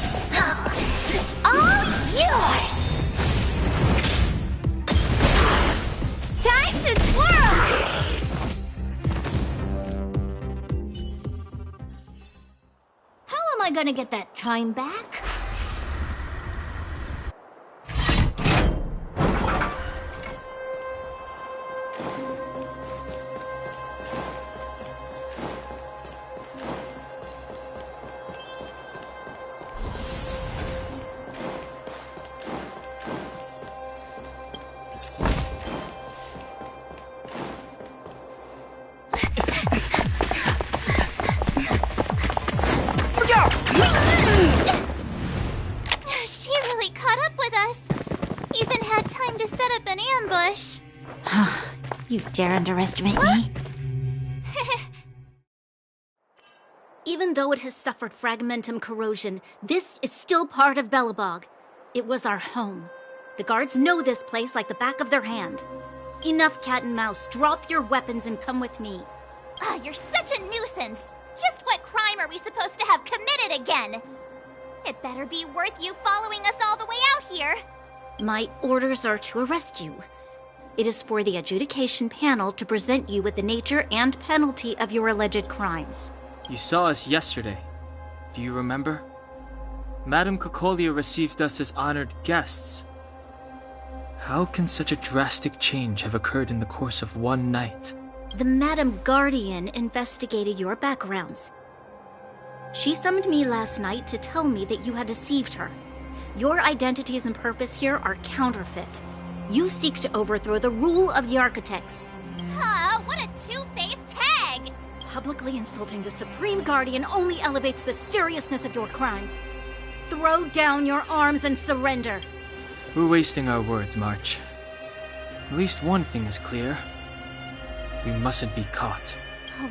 Speaker 1: It's all yours! Time to twirl! How am I gonna get that time back?
Speaker 5: She really caught up with us. Even had time to set up an ambush.
Speaker 10: You dare underestimate me? Even though it has suffered fragmentum corrosion, this is still part of Belobog. It was our home. The guards know this place like the back of their hand. Enough cat and mouse. Drop your weapons and come with me.
Speaker 5: You're such a nuisance. Just what crime are we supposed to have committed again? It better be worth you following us all the way out here.
Speaker 10: My orders are to arrest you. It is for the adjudication panel to present you with the nature and penalty of your alleged crimes.
Speaker 2: You saw us yesterday. Do you remember? Madame Cocolia received us as honored guests. How can such a drastic change have occurred in the course of one night?
Speaker 10: The Madam Guardian investigated your backgrounds. She summoned me last night to tell me that you had deceived her. Your identities and purpose here are counterfeit. You seek to overthrow the rule of the Architects.
Speaker 5: What a two-faced hag!
Speaker 10: Publicly insulting the Supreme Guardian only elevates the seriousness of your crimes. Throw down your arms and surrender.
Speaker 2: We're wasting our words, March. At least one thing is clear. We mustn't be caught.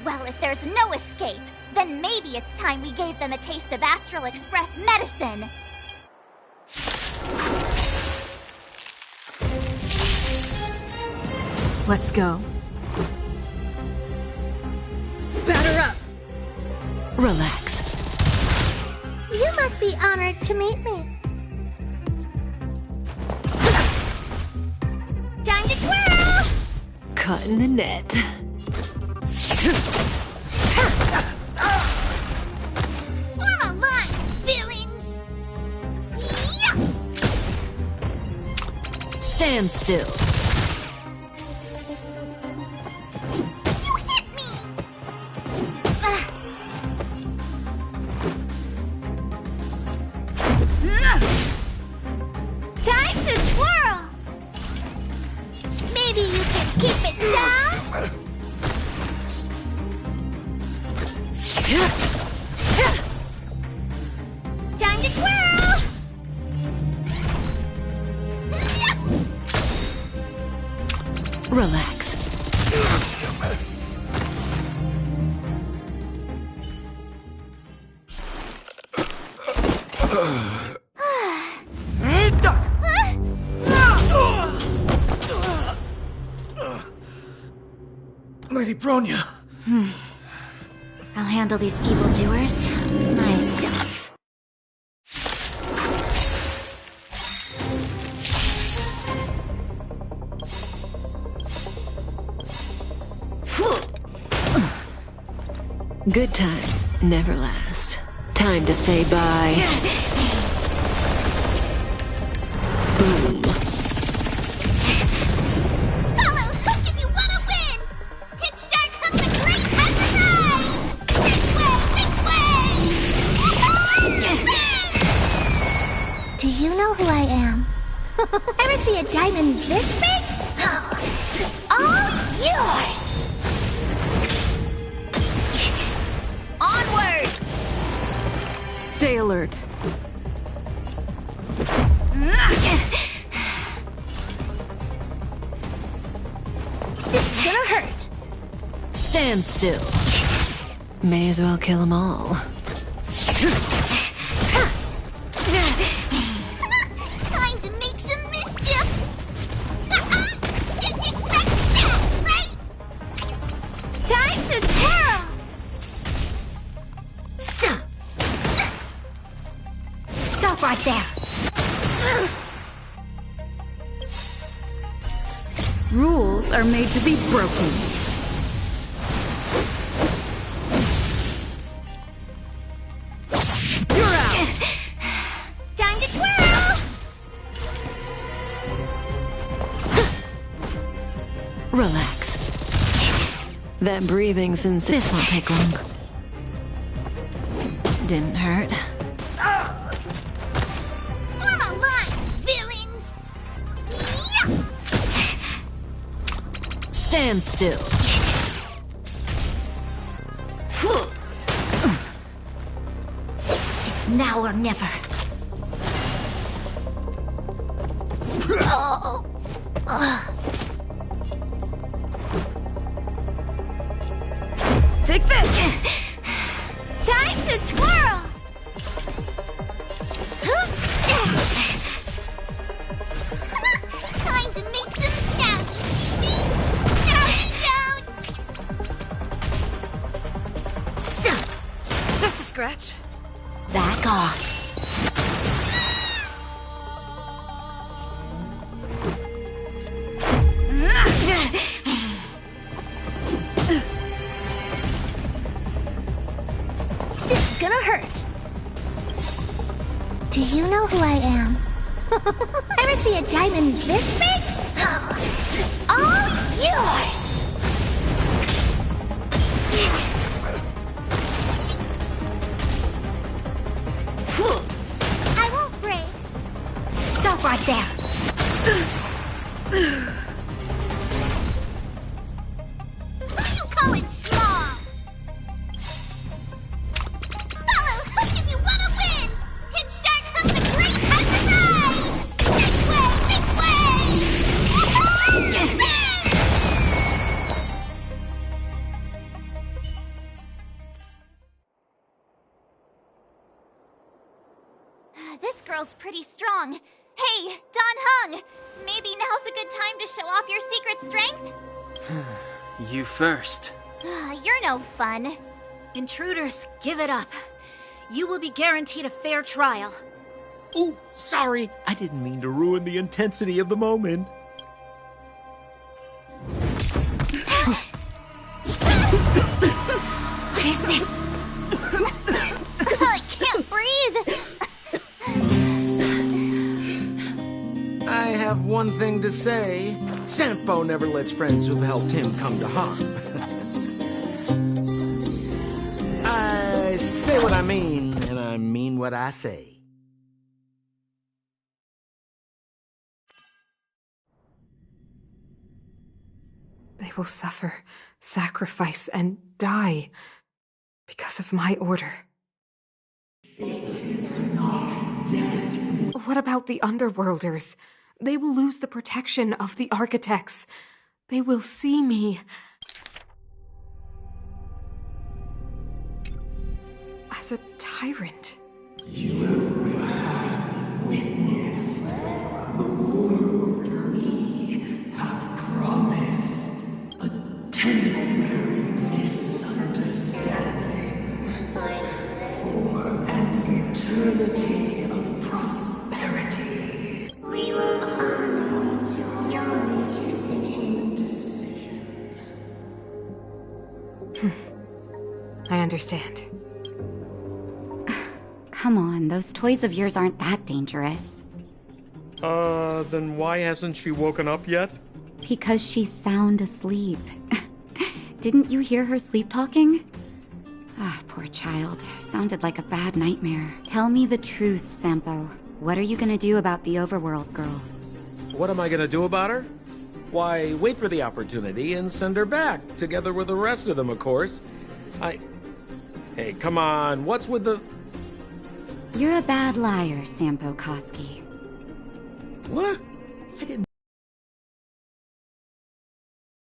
Speaker 5: Well, if there's no escape, then maybe it's time we gave them a taste of Astral Express medicine.
Speaker 17: Let's go.
Speaker 10: Batter up!
Speaker 8: Relax.
Speaker 1: You must be honored to meet me. Time to twirl!
Speaker 8: Caught in the net.
Speaker 1: Form a line, villains!
Speaker 8: Stand still.
Speaker 1: You hit me! Time to twirl! Maybe you can keep it down? Time to twirl!
Speaker 8: Relax.
Speaker 13: Lady Bronya.
Speaker 10: I'll handle these evildoers myself.
Speaker 8: Good times never last. Time to say bye. Boom.
Speaker 5: Follow Hook if you want to win! Pitch Dark Hook the Great has arrived! This way!
Speaker 1: Do you know who I am? Ever see a diamond this big? It's all yours! Onward!
Speaker 17: Stay alert.
Speaker 1: It's gonna hurt.
Speaker 8: Stand still. May as well kill them all.
Speaker 5: Time to make some mischief! Didn't expect that, right?
Speaker 1: Time to twirl!
Speaker 10: right there!
Speaker 17: Rules are made to be broken.
Speaker 10: You're out!
Speaker 5: Time to twirl!
Speaker 8: Relax. That breathing sensation. This won't take long. Didn't hurt.
Speaker 5: Form a line, villains!
Speaker 8: Stand still.
Speaker 10: It's now or never. Oh.
Speaker 17: Take this!
Speaker 5: Time to twirl! Time to make some sound, you see me? No, you don't!
Speaker 17: Just a scratch.
Speaker 10: Back off.
Speaker 1: This is gonna hurt. Do you know who I am? Ever see a diamond this big? It's all yours!
Speaker 5: I won't break.
Speaker 10: Stop right there.
Speaker 5: Who you calling small? Follow Hook if you want to win! Hit start Hook the Great has arrived! This way! This way! This girl's pretty strong. Hey, Don Hung! Maybe now's a good time to show off your secret strength?
Speaker 2: You first.
Speaker 5: You're no fun.
Speaker 10: Intruders, give it up. You will be guaranteed a fair trial.
Speaker 6: Ooh, sorry. I didn't mean to ruin the intensity of the moment.
Speaker 10: What is this?
Speaker 5: I can't breathe.
Speaker 6: I have one thing to say. Sampo never lets friends who've helped him come to harm. I say what I mean, and I mean what I say.
Speaker 11: They will suffer, sacrifice, and die because of my order. What about the Underworlders? They will lose the protection of the Architects. They will see me as a tyrant.
Speaker 15: You have witnessed the world we have promised. A temporary misunderstanding for an eternity of prosperity.
Speaker 5: We will honor your decision.
Speaker 11: I understand.
Speaker 18: Come on, those toys of yours aren't that dangerous.
Speaker 6: Then why hasn't she woken up yet?
Speaker 18: Because she's sound asleep. Didn't you hear her sleep talking? Ah, poor child. Sounded like a bad nightmare. Tell me the truth, Sampo. What are you gonna do about the Overworld girl?
Speaker 6: What am I gonna do about her? Why, wait for the opportunity and send her back, together with the rest of them, of course. Hey, come on, what's with the...
Speaker 18: You're a bad liar, Sampo Koski.
Speaker 6: What? I didn't...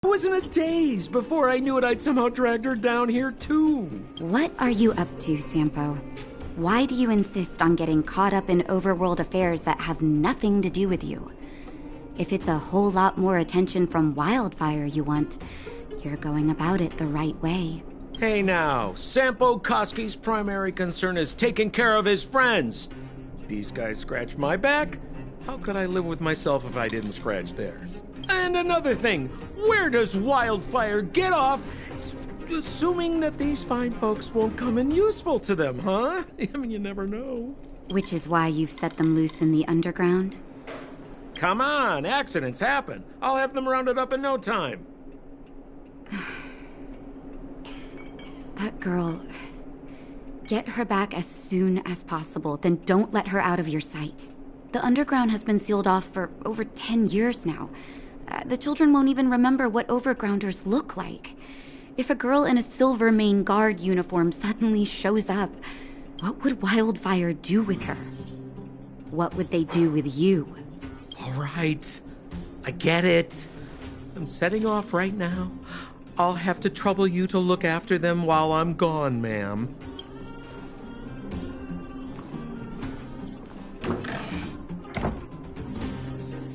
Speaker 6: I was in a daze. Before I knew it, I'd somehow dragged her down here, too.
Speaker 18: What are you up to, Sampo? Why do you insist on getting caught up in overworld affairs that have nothing to do with you? If it's a whole lot more attention from Wildfire you want, you're going about it the right way.
Speaker 6: Hey now, Sampo Koski's primary concern is taking care of his friends. these guys scratch my back, how could I live with myself if I didn't scratch theirs? And another thing, where does Wildfire get off assuming that these fine folks won't come in useful to them, huh? I mean, you never know.
Speaker 18: Which is why you've set them loose in the underground?
Speaker 6: Come on, accidents happen. I'll have them rounded up in no time.
Speaker 18: That girl... Get her back as soon as possible, then don't let her out of your sight. The underground has been sealed off for over 10 years now. The children won't even remember what overgrounders look like. If a girl in a Silvermane Guard uniform suddenly shows up, what would Wildfire do with her? What would they do with you?
Speaker 6: All right, I get it. I'm setting off right now. I'll have to trouble you to look after them while I'm gone, ma'am.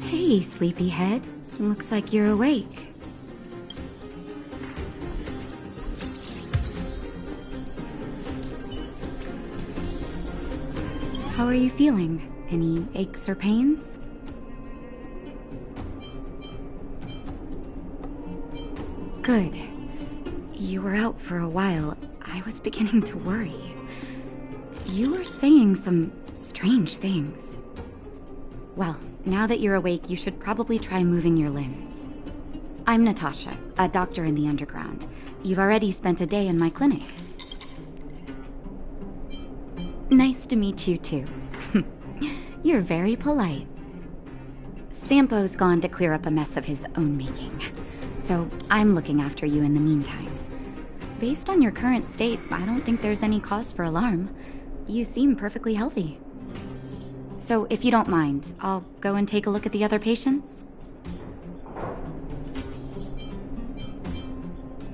Speaker 18: Hey, sleepyhead. Looks like you're awake. How are you feeling? Any aches or pains? Good. You were out for a while. I was beginning to worry. You were saying some strange things. Well, now that you're awake, you should probably try moving your limbs. I'm Natasha, a doctor in the underground. You've already spent a day in my clinic. Nice to meet you, too. You're very polite. Sampo's gone to clear up a mess of his own making, so I'm looking after you in the meantime. Based on your current state, I don't think there's any cause for alarm. You seem perfectly healthy. So if you don't mind, I'll go and take a look at the other patients.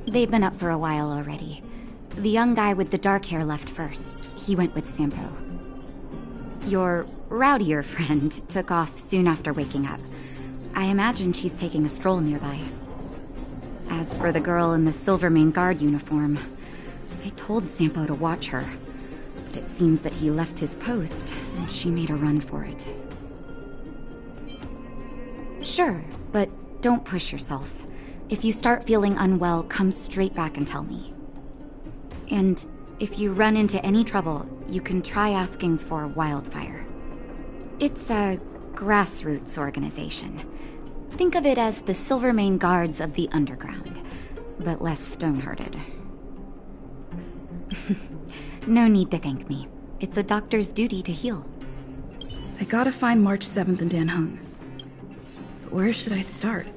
Speaker 18: They've been up for a while already. The young guy with the dark hair left first. He went with Sampo. Your rowdier friend took off soon after waking up. I imagine she's taking a stroll nearby. As for the girl in the Silvermane Guard uniform, I told Sampo to watch her. But it seems that he left his post, and she made a run for it. Sure, but don't push yourself. If you start feeling unwell, come straight back and tell me. And if you run into any trouble, you can try asking for Wildfire. It's a grassroots organization. Think of it as the Silvermane Guards of the Underground, but less stone-hearted. No need to thank me. It's a doctor's duty to heal.
Speaker 17: I gotta find March 7th in Dan Hung. But where should I start?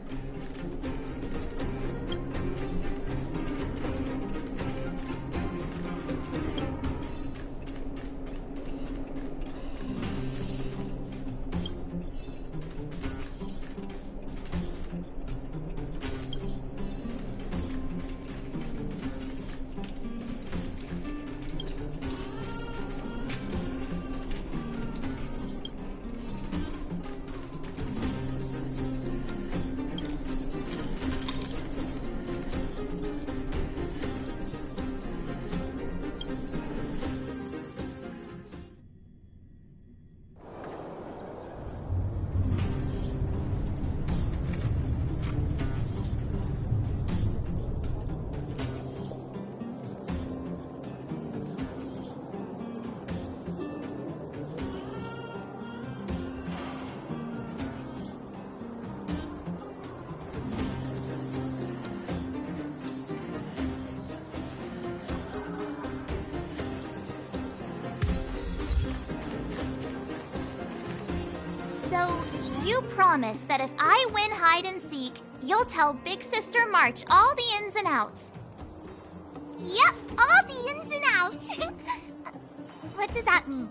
Speaker 5: So, you promise that if I win hide and seek, you'll tell Big Sister March all the ins and outs.
Speaker 1: Yep, all the ins and outs. What does that mean?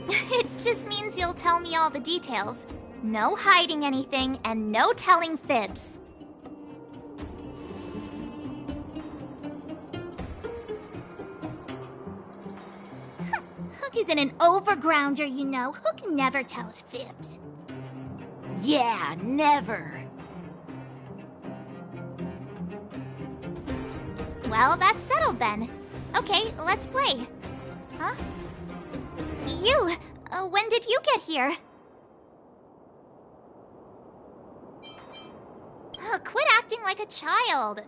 Speaker 5: It just means you'll tell me all the details. No hiding anything, and no telling fibs.
Speaker 1: Hook isn't an overgrounder, you know. Hook never tells fibs.
Speaker 10: Yeah, never.
Speaker 5: Well, that's settled then. Okay, let's play. Huh? You! When did you get here? Quit acting like a child.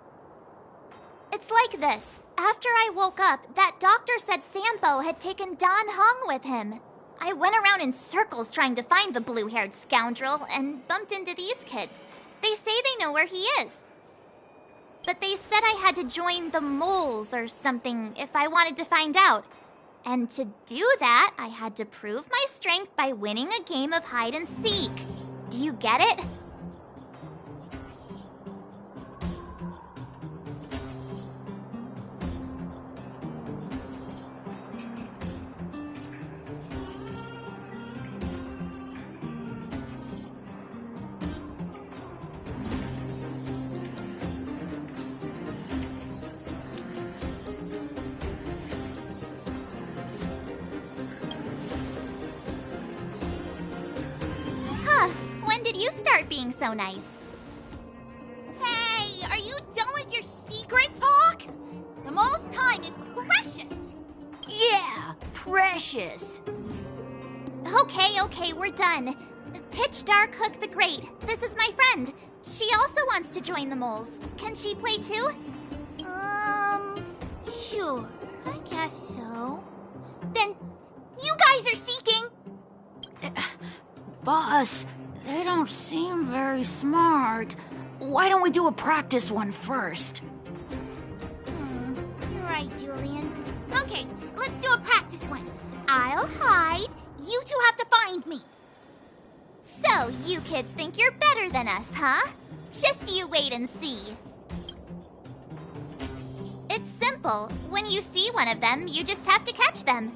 Speaker 5: It's like this. After I woke up, that doctor said Sampo had taken Dan Heng with him. I went around in circles trying to find the blue-haired scoundrel and bumped into these kids. They say they know where he is. But they said I had to join the moles or something if I wanted to find out. And to do that, I had to prove my strength by winning a game of hide and seek. Do you get it? When did you start being so nice?
Speaker 1: Hey, are you done with your secret talk? The most time is precious.
Speaker 10: Yeah, precious.
Speaker 5: Okay, we're done. Pitch Dark Hook the Great. This is my friend. She also wants to join the moles. Can she play too?
Speaker 1: Sure, I guess so. Then, you guys are seeking?
Speaker 10: Boss, they don't seem very smart. Why don't we do a practice one first?
Speaker 1: You're right, Julian. Okay, let's do a practice one. I'll hide. You two have to find me.
Speaker 5: So, you kids think you're better than us, huh? Just you wait and see. It's simple. When you see one of them, you just have to catch them.